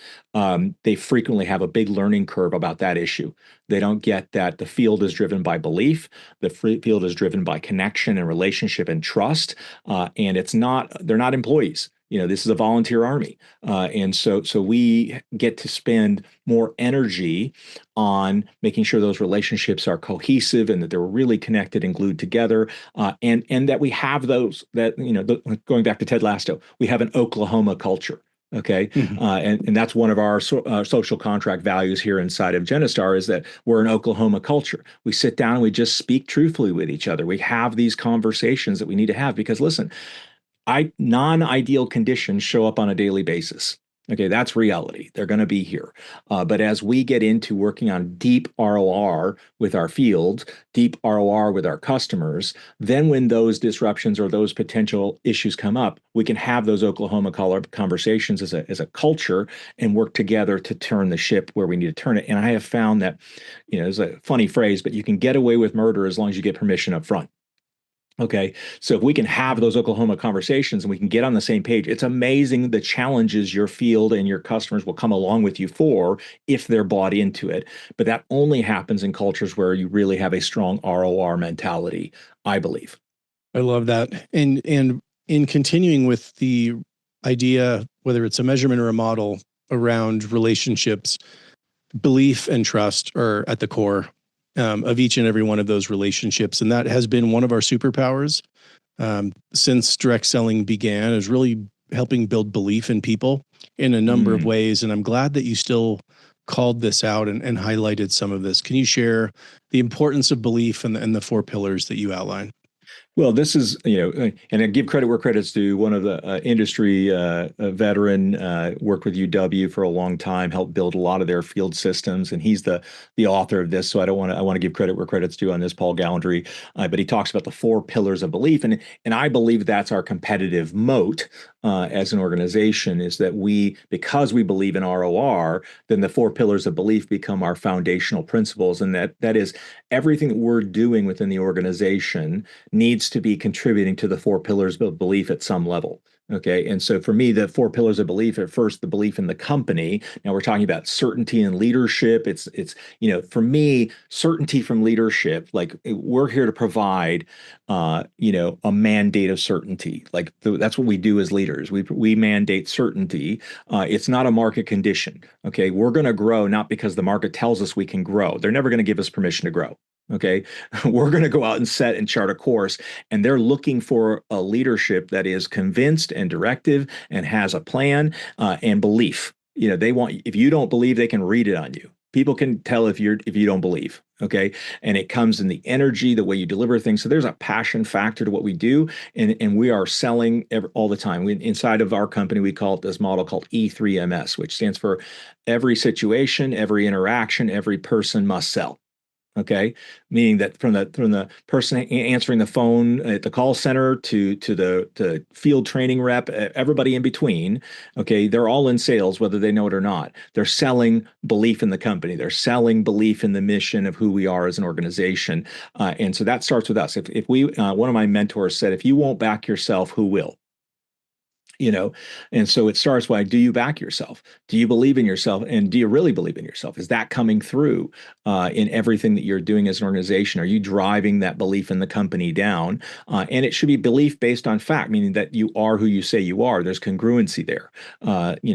they frequently have a big learning curve about that issue. They don't get that the field is driven by belief, the field is driven by connection and relationship and trust, and they're not employees. This is a volunteer army. And so we get to spend more energy on making sure those relationships are cohesive and that they're really connected and glued together. And that we have those that, going back to Ted Lasso, we have an Oklahoma culture. Okay. And that's one of our social contract values here inside of Genistar, is that we're an Oklahoma culture. We sit down and we just speak truthfully with each other. We have these conversations that we need to have because, listen, non-ideal conditions show up on a daily basis. Okay, that's reality. They're going to be here. But as we get into working on deep ROR with our field, deep ROR with our customers, then when those disruptions or those potential issues come up, we can have those Oklahoma conversations as a culture and work together to turn the ship where we need to turn it. And I have found that, it's a funny phrase, but you can get away with murder as long as you get permission up front. Okay. So if we can have those Oklahoma conversations and we can get on the same page, it's amazing the challenges your field and your customers will come along with you for if they're bought into it. But that only happens in cultures where you really have a strong ROR mentality, I believe. I love that. And in continuing with the idea, whether it's a measurement or a model around relationships, belief and trust are at the core of each and every one of those relationships. And that has been one of our superpowers since direct selling began, is really helping build belief in people in a number of ways. And I'm glad that you still called this out and highlighted some of this. Can you share the importance of belief and the four pillars that you outline? Well, this is, and I give credit where credit's due. One of the industry a veteran, worked with UW for a long time, helped build a lot of their field systems, and he's the author of this. So I want to give credit where credit's due on this, Paul Gallandry. But he talks about the four pillars of belief, and I believe that's our competitive moat as an organization, is that because we believe in ROR, then the four pillars of belief become our foundational principles, and that is everything that we're doing within the organization needs to be contributing to the four pillars of belief at some level. Okay. And so for me, the four pillars of belief are first, the belief in the company. Now we're talking about certainty and leadership. It's, for me, certainty from leadership, like we're here to provide, a mandate of certainty. Like that's what we do as leaders. We mandate certainty. It's not a market condition. Okay. We're going to grow, not because the market tells us we can grow. They're never going to give us permission to grow. Okay. We're going to go out and set and chart a course, and they're looking for a leadership that is convinced and directive and has a plan and belief. They want, if you don't believe, they can read it on you. People can tell if you don't believe. Okay. And it comes in the energy, the way you deliver things. So there's a passion factor to what we do. And we are selling all the time. Inside of our company, we call it this model called E3MS, which stands for every situation, every interaction, every person must sell. Okay, meaning that from the person answering the phone at the call center to the field training rep, everybody in between. Okay, they're all in sales, whether they know it or not. They're selling belief in the company. They're selling belief in the mission of who we are as an organization, and so that starts with us. If we, one of my mentors said, if you won't back yourself, who will? And so it starts by, do you back yourself? Do you believe in yourself? And do you really believe in yourself? Is that coming through in everything that you're doing as an organization? Are you driving that belief in the company down? And it should be belief based on fact, meaning that you are who you say you are. There's congruency there.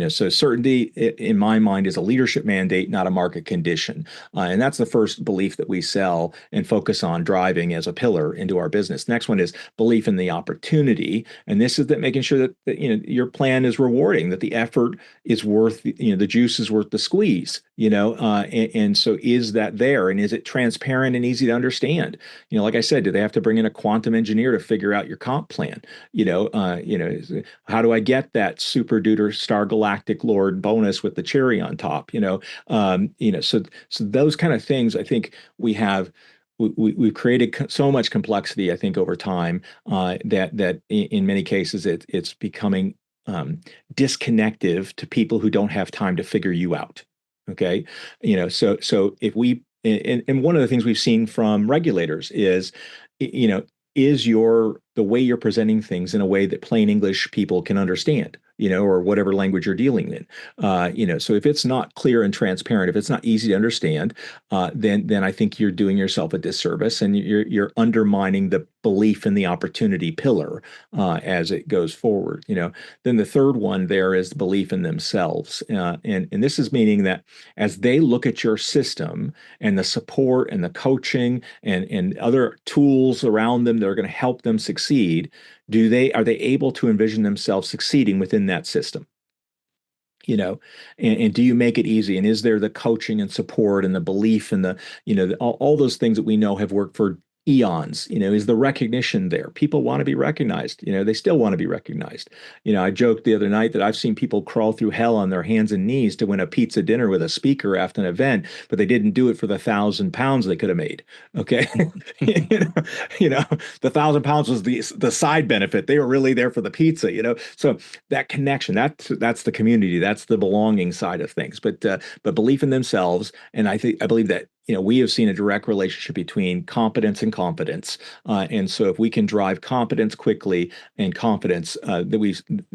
So certainty in my mind is a leadership mandate, not a market condition. And that's the first belief that we sell and focus on driving as a pillar into our business. Next one is belief in the opportunity. And this is that making sure that, your plan is rewarding, that the effort is worth, the juice is worth the squeeze, and so is that there, and is it transparent and easy to understand? Like I said, do they have to bring in a quantum engineer to figure out your comp plan? How do I get that super duper star galactic lord bonus with the cherry on top? So those kind of things, I think we've created so much complexity, I think, over time that in many cases it's becoming disconnective to people who don't have time to figure you out. Okay, so if we and one of the things we've seen from regulators is, is the way you're presenting things in a way that plain English people can understand, or whatever language you're dealing in. So if it's not clear and transparent, if it's not easy to understand, then I think you're doing yourself a disservice, and you're undermining the belief in the opportunity pillar as it goes forward. Then the third one there is belief in themselves, and this is meaning that as they look at your system and the support and the coaching and other tools around them that are going to help them succeed, are they able to envision themselves succeeding within that system? And do you make it easy? And is there the coaching and support and the belief and all those things that we know have worked for eons? Is the recognition there? People want to be recognized. They still want to be recognized. I joked the other night that I've seen people crawl through hell on their hands and knees to win a pizza dinner with a speaker after an event, but they didn't do it for the 1,000 pounds they could have made. Okay. The 1,000 pounds was the side benefit. They were really there for the pizza, so that connection, that's the community, that's the belonging side of things, but belief in themselves. And I believe that we have seen a direct relationship between competence and competence. And so if we can drive competence quickly and confidence,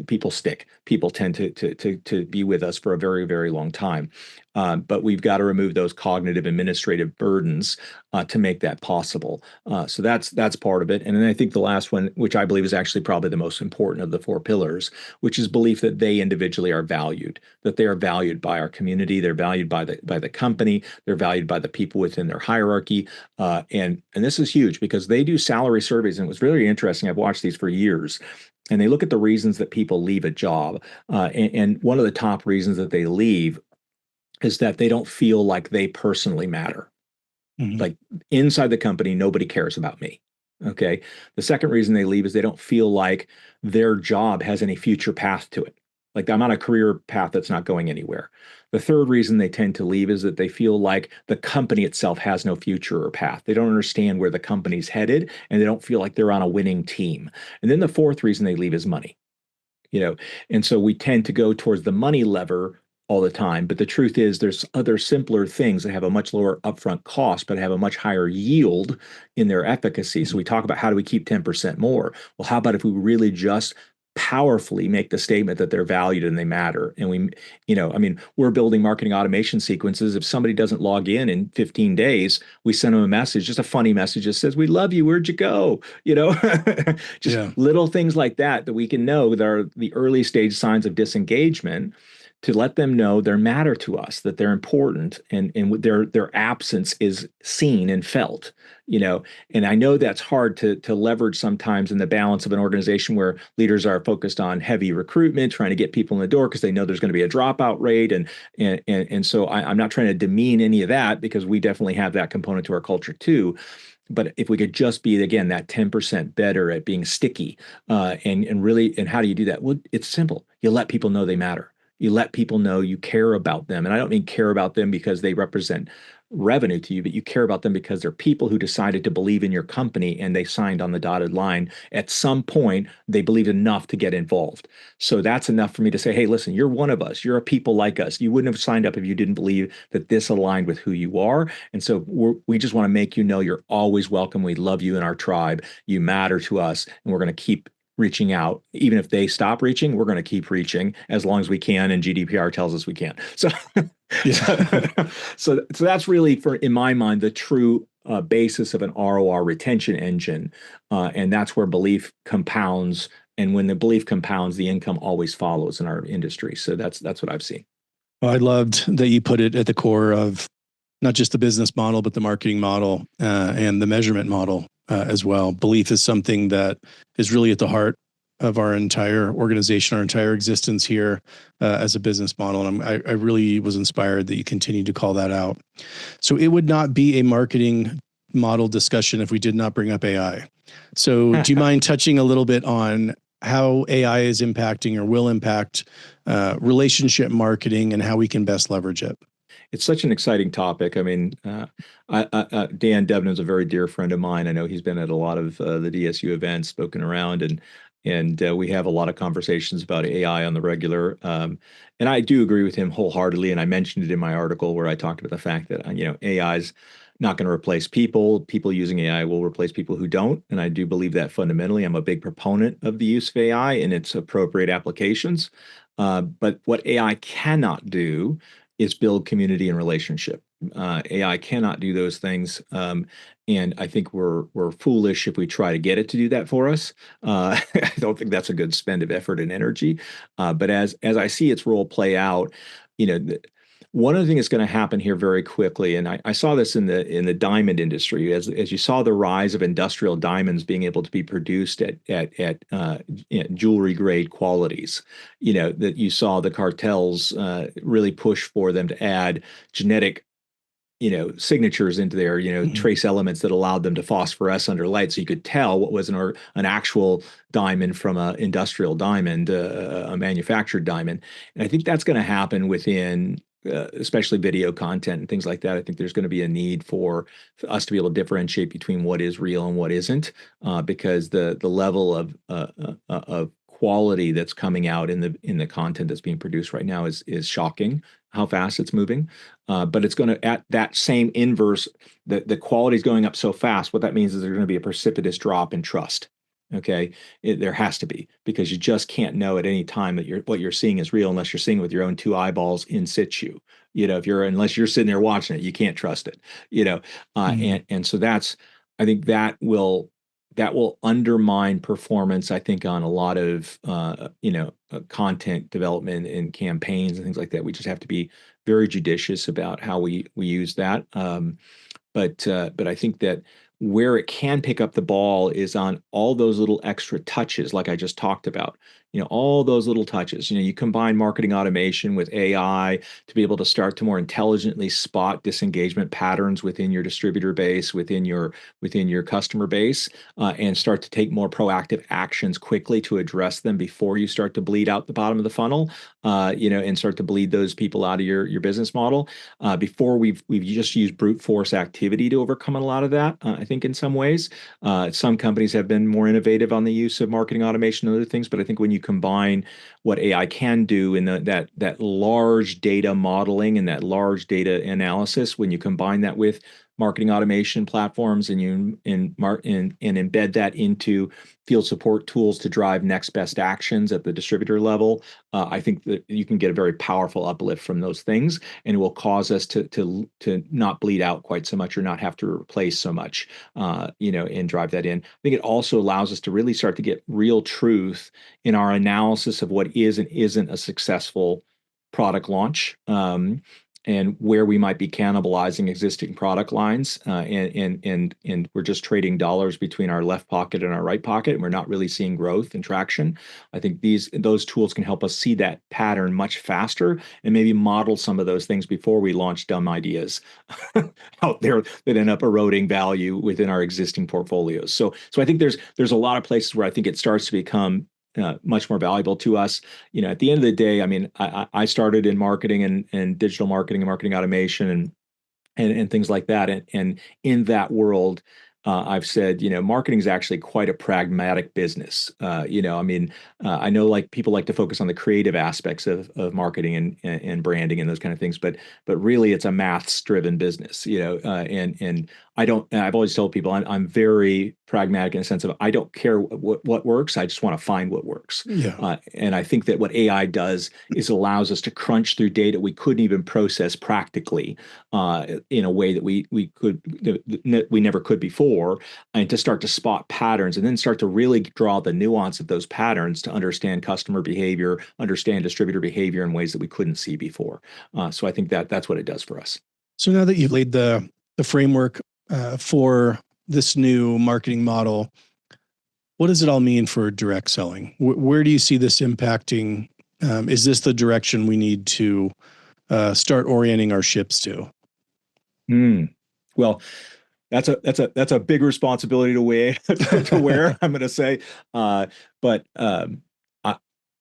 people stick. People tend to be with us for a very, very long time. But we've got to remove those cognitive administrative burdens to make that possible. So that's part of it. And then I think the last one, which I believe is actually probably the most important of the four pillars, which is belief that they individually are valued, that they are valued by our community, they're valued by the company, they're valued by the people within their hierarchy. And this is huge because they do salary surveys, and it was very interesting. I've watched these for years. And they look at the reasons that people leave a job. And one of the top reasons that they leave is that they don't feel like they personally matter. Mm-hmm. Like inside the company, nobody cares about me. Okay. The second reason they leave is they don't feel like their job has any future path to it. Like I'm on a career path that's not going anywhere. The third reason they tend to leave is that they feel like the company itself has no future or path. They don't understand where the company's headed, and they don't feel like they're on a winning team. And then the fourth reason they leave is money. And so we tend to go towards the money lever all the time. But the truth is there's other simpler things that have a much lower upfront cost, but have a much higher yield in their efficacy. So we talk about how do we keep 10% more? Well, how about if we really just powerfully make the statement that they're valued and they matter? And we're building marketing automation sequences. If somebody doesn't log in 15 days, we send them a message, just a funny message that says, "We love you. Where'd you go?" Little things like that we can know that are the early stage signs of disengagement, to let them know they matter to us, that they're important, and their absence is seen and felt. And I know that's hard to leverage sometimes in the balance of an organization where leaders are focused on heavy recruitment, trying to get people in the door because they know there's going to be a dropout rate, and so I'm not trying to demean any of that, because we definitely have that component to our culture too. But if we could just be, again, that 10% better at being sticky, and how do you do that? Well, it's simple. You let people know they matter. You let people know you care about them. And I don't mean care about them because they represent revenue to you, but you care about them because they're people who decided to believe in your company, and they signed on the dotted line. At some point, they believed enough to get involved. So that's enough for me to say, hey, listen, you're one of us. You're a people like us. You wouldn't have signed up if you didn't believe that this aligned with who you are. And so we just want to make you know you're always welcome. We love you in our tribe. You matter to us, and we're going to keep reaching out. Even if they stop reaching, we're going to keep reaching as long as we can, and GDPR tells us we can. So so that's really, in my mind, the true basis of an ROR retention engine, and that's where belief compounds. And when the belief compounds, the income always follows in our industry. So that's what I've seen. Well, I loved that you put it at the core of not just the business model, but the marketing model and the measurement model as well. Belief is something that is really at the heart of our entire organization, our entire existence here as a business model. And I really was inspired that you continue to call that out. So it would not be a marketing model discussion if we did not bring up AI. So do you mind touching a little bit on how AI is impacting or will impact relationship marketing and how we can best leverage it? It's such an exciting topic. I mean, Dan Devlin is a very dear friend of mine. I know he's been at a lot of the DSU events, spoken around, and we have a lot of conversations about AI on the regular. And I do agree with him wholeheartedly. And I mentioned it in my article where I talked about the fact that AI is not going to replace people. People using AI will replace people who don't. And I do believe that fundamentally. I'm a big proponent of the use of AI and its appropriate applications. But what AI cannot do is build community and relationship. AI cannot do those things, and I think we're foolish if we try to get it to do that for us. I don't think that's a good spend of effort and energy. But as I see its role play out, one of the things that's going to happen here very quickly, and I saw this in the diamond industry, as you saw the rise of industrial diamonds being able to be produced at jewelry grade qualities, that you saw the cartels really push for them to add genetic signatures into their, trace elements that allowed them to phosphoresce under light. So you could tell what was an actual diamond from an industrial diamond, a manufactured diamond. And I think that's going to happen within especially video content and things like that. I think there's going to be a need for us to be able to differentiate between what is real and what isn't, because the level of quality that's coming out in the content that's being produced right now is shocking how fast it's moving. But it's going to, at that same inverse, the quality is going up so fast. What that means is there's going to be a precipitous drop in trust. Okay, there has to be, because you just can't know at any time that what you're seeing is real unless you're seeing it with your own two eyeballs in situ. Unless you're sitting there watching it, you can't trust it. And so I think that will undermine performance, I think, on a lot of content development and campaigns and things like that. We just have to be very judicious about how we use that. But I think that where it can pick up the ball is on all those little extra touches, like I just talked about. All those little touches. You combine marketing automation with AI to be able to start to more intelligently spot disengagement patterns within your distributor base, within your customer base, and start to take more proactive actions quickly to address them before you start to bleed out the bottom of the funnel, and start to bleed those people out of your business model. Before we've just used brute force activity to overcome a lot of that. I think in some ways, some companies have been more innovative on the use of marketing automation and other things, but I think when you combine what AI can do in that large data modeling and that large data analysis, when you combine that with marketing automation platforms and you embed that into field support tools to drive next best actions at the distributor level, I think that you can get a very powerful uplift from those things, and it will cause us to not bleed out quite so much or not have to replace so much, and drive that in. I think it also allows us to really start to get real truth in our analysis of what is and isn't a successful product launch. And where we might be cannibalizing existing product lines, and we're just trading dollars between our left pocket and our right pocket, and we're not really seeing growth and traction. I think those tools can help us see that pattern much faster and maybe model some of those things before we launch dumb ideas out there that end up eroding value within our existing portfolios. So I think there's a lot of places where I think it starts to become much more valuable to us. At the end of the day, I mean, I started in marketing and digital marketing and marketing automation and things like that. And in that world, I've said, marketing is actually quite a pragmatic business. I know like people like to focus on the creative aspects of marketing and branding and those kind of things, but really it's a maths driven business, and I've always told people I'm very pragmatic in the sense of I don't care what works. I just want to find what works. Yeah. And I think that what AI does is allows us to crunch through data we couldn't even process practically in a way that we never could before, and to start to spot patterns and then start to really draw the nuance of those patterns to understand customer behavior, understand distributor behavior in ways that we couldn't see before. So I think that's what it does for us. So now that you've laid the framework for this new marketing model, what does it all mean for direct selling? Where do you see this impacting? Is this the direction we need to start orienting our ships to? Well, that's a big responsibility to wear. I'm going to say, but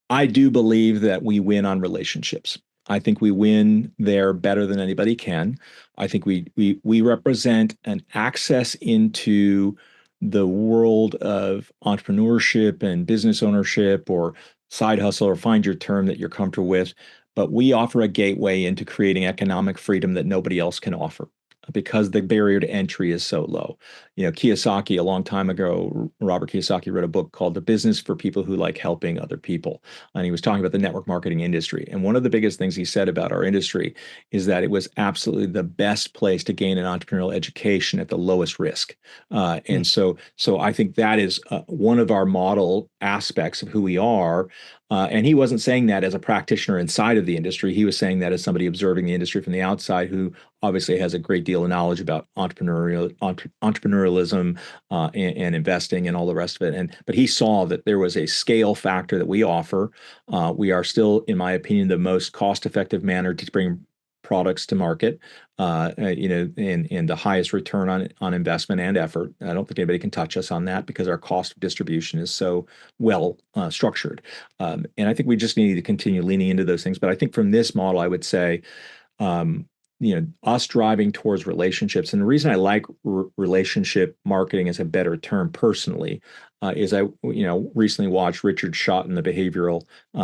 I do believe that we win on relationships. I think we win there better than anybody can. I think we represent an access into the world of entrepreneurship and business ownership or side hustle, or find your term that you're comfortable with. But we offer a gateway into creating economic freedom that nobody else can offer, because the barrier to entry is so low. Kiyosaki, a long time ago, Robert Kiyosaki wrote a book called The Business for People Who Like Helping Other People. And he was talking about the network marketing industry. And one of the biggest things he said about our industry is that it was absolutely the best place to gain an entrepreneurial education at the lowest risk. And so I think that is one of our model aspects of who we are. And he wasn't saying that as a practitioner inside of the industry. He was saying that as somebody observing the industry from the outside, who obviously has a great deal of knowledge about entrepreneurialism and investing and all the rest of it. But he saw that there was a scale factor that we offer. We are still, in my opinion, the most cost-effective manner to bring products to market, and the highest return on investment and effort. I don't think anybody can touch us on that because our cost of distribution is so well structured. And I think we just need to continue leaning into those things. But I think from this model, I would say us driving towards relationships. And the reason I like relationship marketing as a better term personally is I, recently watched Richard Shotton, the behavioral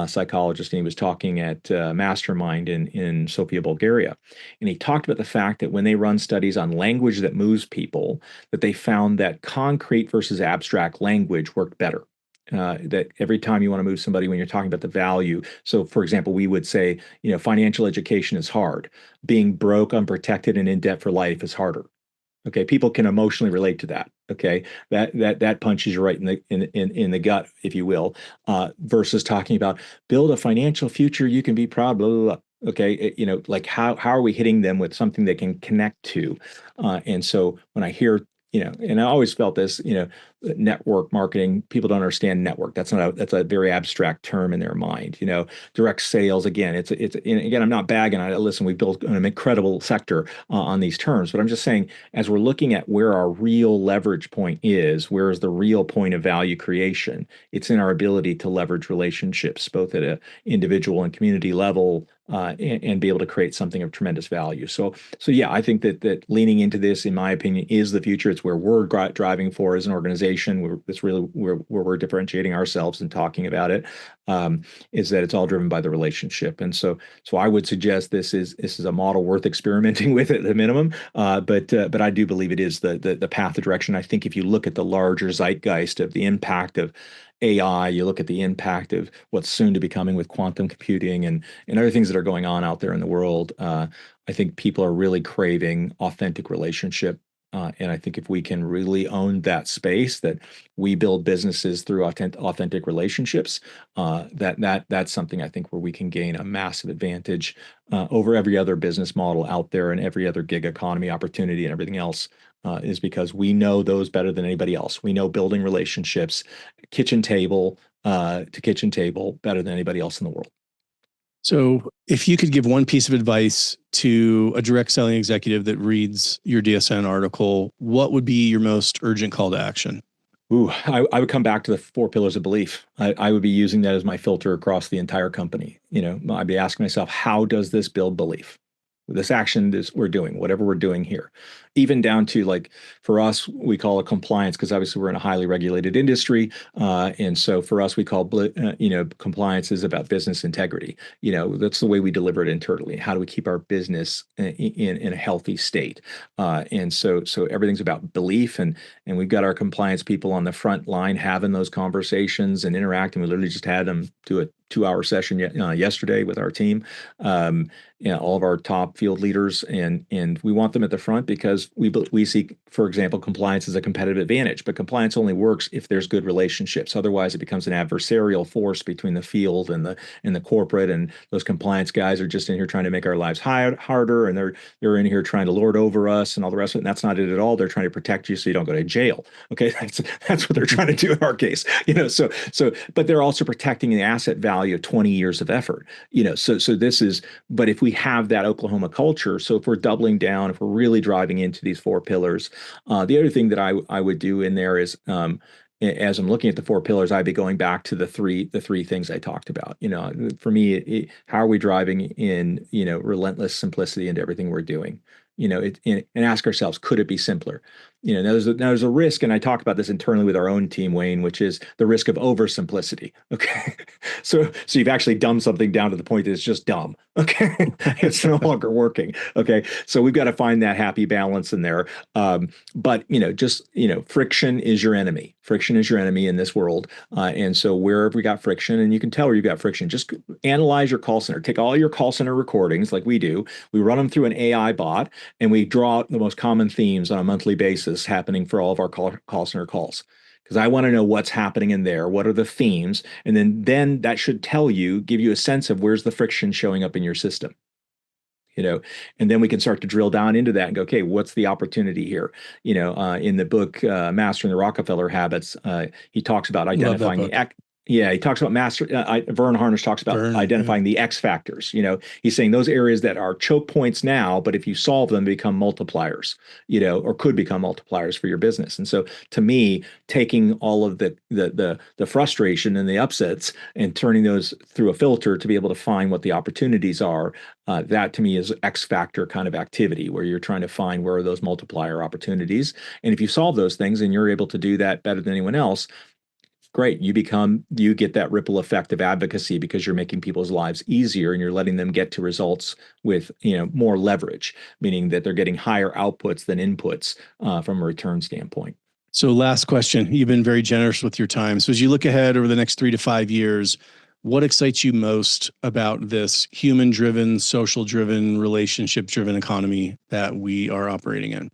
psychologist, and he was talking at Mastermind in Sofia, Bulgaria. And he talked about the fact that when they run studies on language that moves people, that they found that concrete versus abstract language worked better. That every time you want to move somebody when you're talking about the value. So, for example, we would say, financial education is hard. Being broke, unprotected, and in debt for life is harder. Okay, people can emotionally relate to that. Okay, that punches you right in the gut, if you will. Versus talking about build a financial future you can be proud. Blah, blah, blah. Okay, like how are we hitting them with something they can connect to? And so when I hear, and I always felt this, network marketing, people don't understand network. That's a very abstract term in their mind. Direct sales, again, and again, I'm not bagging on it. Listen, we built an incredible sector on these terms, but I'm just saying, as we're looking at where our real leverage point is, where is the real point of value creation? It's in our ability to leverage relationships, both at an individual and community level, and be able to create something of tremendous value. So yeah, I think that leaning into this, in my opinion, is the future. It's where we're driving for as an organization. It's really where we're differentiating ourselves and talking about it. Is that it's all driven by the relationship. And so I would suggest this is a model worth experimenting with at the minimum. But I do believe it is the path, the direction. I think if you look at the larger zeitgeist of the impact of AI, you look at the impact of what's soon to be coming with quantum computing and other things that are going on out there in the world. I think people are really craving authentic relationship. And I think if we can really own that space, that we build businesses through authentic relationships, that's something I think where we can gain a massive advantage over every other business model out there and every other gig economy opportunity and everything else. Is because we know those better than anybody else. We know building relationships, kitchen table to kitchen table, better than anybody else in the world. So if you could give one piece of advice to a direct selling executive that reads your DSN article, what would be your most urgent call to action? Ooh, I would come back to the 4 pillars of belief. I would be using that as my filter across the entire company. I'd be asking myself, how does this build belief? This action we're doing, whatever we're doing here, even down to, like, for us, we call it compliance, because obviously we're in a highly regulated industry. And so for us, we call, compliance is about business integrity. That's the way we deliver it internally. How do we keep our business in a healthy state? And so everything's about belief, and we've got our compliance people on the front line having those conversations and interacting. We literally just had them do a 2-hour session yesterday with our team. All of our top field leaders, and we want them at the front because we see, for example, compliance as a competitive advantage, but compliance only works if there's good relationships. Otherwise, it becomes an adversarial force between the field and the corporate, and those compliance guys are just in here trying to make our lives harder, and they're in here trying to lord over us and all the rest of it. And that's not it at all. They're trying to protect you so you don't go to jail. Okay, that's what they're trying to do in our case. But they're also protecting the asset value of 20 years of effort. So this is. But if we have that Oklahoma culture, so if we're doubling down, if we're really driving into these 4 pillars, the other thing that I would do in there is, as I'm looking at the 4 pillars, I'd be going back to the three things I talked about. For me, how are we driving in, relentless simplicity into everything we're doing? And ask ourselves, could it be simpler? There's a risk, and I talk about this internally with our own team, Wayne, which is the risk of oversimplicity. Okay, so you've actually dumbed something down to the point that it's just dumb. Okay, it's no longer working. Okay, so we've got to find that happy balance in there. But friction is your enemy. Friction is your enemy in this world, and so wherever we got friction, and you can tell where you've got friction, just analyze your call center. Take all your call center recordings, like we do. We run them through an AI bot, and we draw out the most common themes on a monthly basis happening for all of our call center calls, because I want to know what's happening in there. What are the themes? And then that should give you a sense of where's the friction showing up in your system. And then we can start to drill down into that and go, okay, what's the opportunity here? In the book, Mastering the Rockefeller Habits, he talks about identifying Yeah, he talks about Vern Harnish talks about identifying the X factors. He's saying those areas that are choke points now, but if you solve them, become multipliers, or could become multipliers for your business. And so, to me, taking all of the frustration and the upsets and turning those through a filter to be able to find what the opportunities are, that to me is X factor kind of activity where you're trying to find where are those multiplier opportunities. And if you solve those things and you're able to do that better than anyone else, great. You get that ripple effect of advocacy because you're making people's lives easier and you're letting them get to results with, more leverage, meaning that they're getting higher outputs than inputs from a return standpoint. So last question, you've been very generous with your time. So as you look ahead over the next 3 to 5 years, what excites you most about this human-driven, social-driven, relationship-driven economy that we are operating in?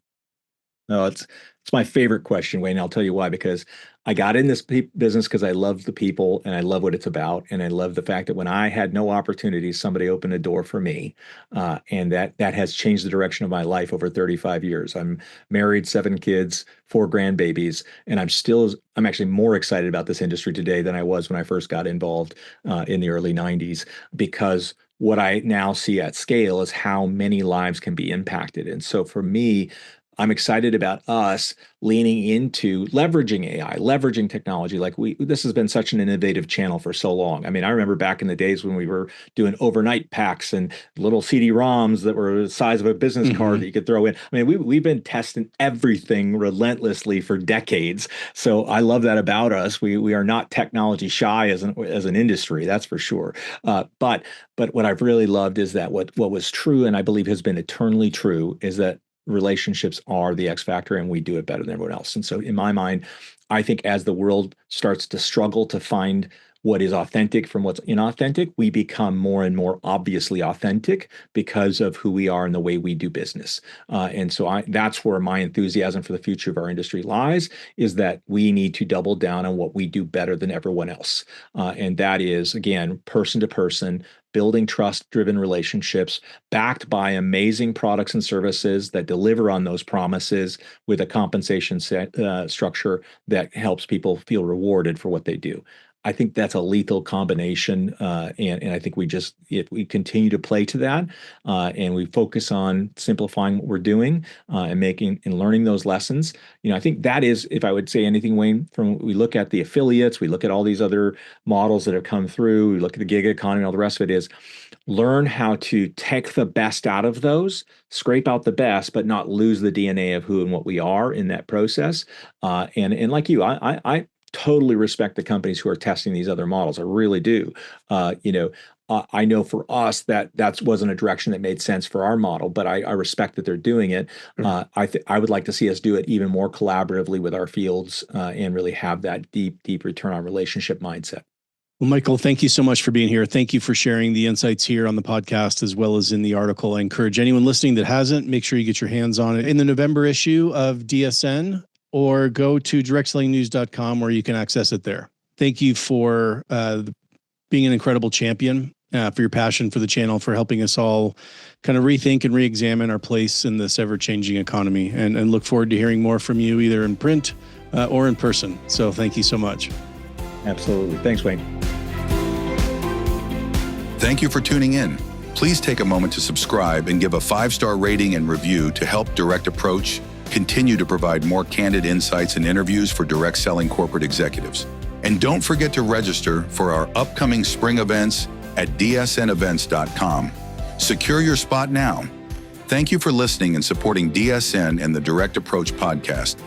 No, it's my favorite question, Wayne. I'll tell you why, because I got in this business because I love the people and I love what it's about. And I love the fact that when I had no opportunities, somebody opened a door for me. And that has changed the direction of my life over 35 years. I'm married, 7 kids, 4 grandbabies, and I'm actually more excited about this industry today than I was when I first got involved in the early 90s, because what I now see at scale is how many lives can be impacted. And so for me, I'm excited about us leaning into leveraging AI, leveraging technology. This has been such an innovative channel for so long. I mean, I remember back in the days when we were doing overnight packs and little CD-ROMs that were the size of a business card that you could throw in. I mean, we've been testing everything relentlessly for decades. So I love that about us. We are not technology shy as an industry, that's for sure. But what I've really loved is that what was true, and I believe has been eternally true, is that relationships are the X factor and we do it better than everyone else. And so in my mind, I think as the world starts to struggle to find what is authentic from what's inauthentic, we become more and more obviously authentic because of who we are and the way we do business. And so that's where my enthusiasm for the future of our industry lies, is that we need to double down on what we do better than everyone else. And that is, again, person to person, building trust-driven relationships backed by amazing products and services that deliver on those promises with a compensation structure that helps people feel rewarded for what they do. I think that's a lethal combination, and I think if we continue to play to that, and we focus on simplifying what we're doing and learning those lessons, I think that is, if I would say anything, Wayne, we look at the affiliates, we look at all these other models that have come through, we look at the gig economy, and all the rest of it is learn how to take the best out of those, scrape out the best, but not lose the DNA of who and what we are in that process. And like you, I totally respect the companies who are testing these other models. I really do. I know for us that wasn't a direction that made sense for our model, but I respect that they're doing it. I would like to see us do it even more collaboratively with our fields and really have that deep return on relationship mindset. Well, Michael, thank you so much for being here. Thank you for sharing the insights here on the podcast as well as in the article. I encourage anyone listening that hasn't, make sure you get your hands on it in the November issue of DSN, or go to directsellingnews.com where you can access it there. Thank you for being an incredible champion, for your passion for the channel, for helping us all kind of rethink and re-examine our place in this ever-changing economy, and look forward to hearing more from you either in print or in person. So thank you so much. Absolutely. Thanks, Wayne. Thank you for tuning in. Please take a moment to subscribe and give a 5-star rating and review to help Direct Approach continue to provide more candid insights and interviews for direct selling corporate executives. And don't forget to register for our upcoming spring events at dsnevents.com. Secure your spot now. Thank you for listening and supporting DSN and the Direct Approach podcast.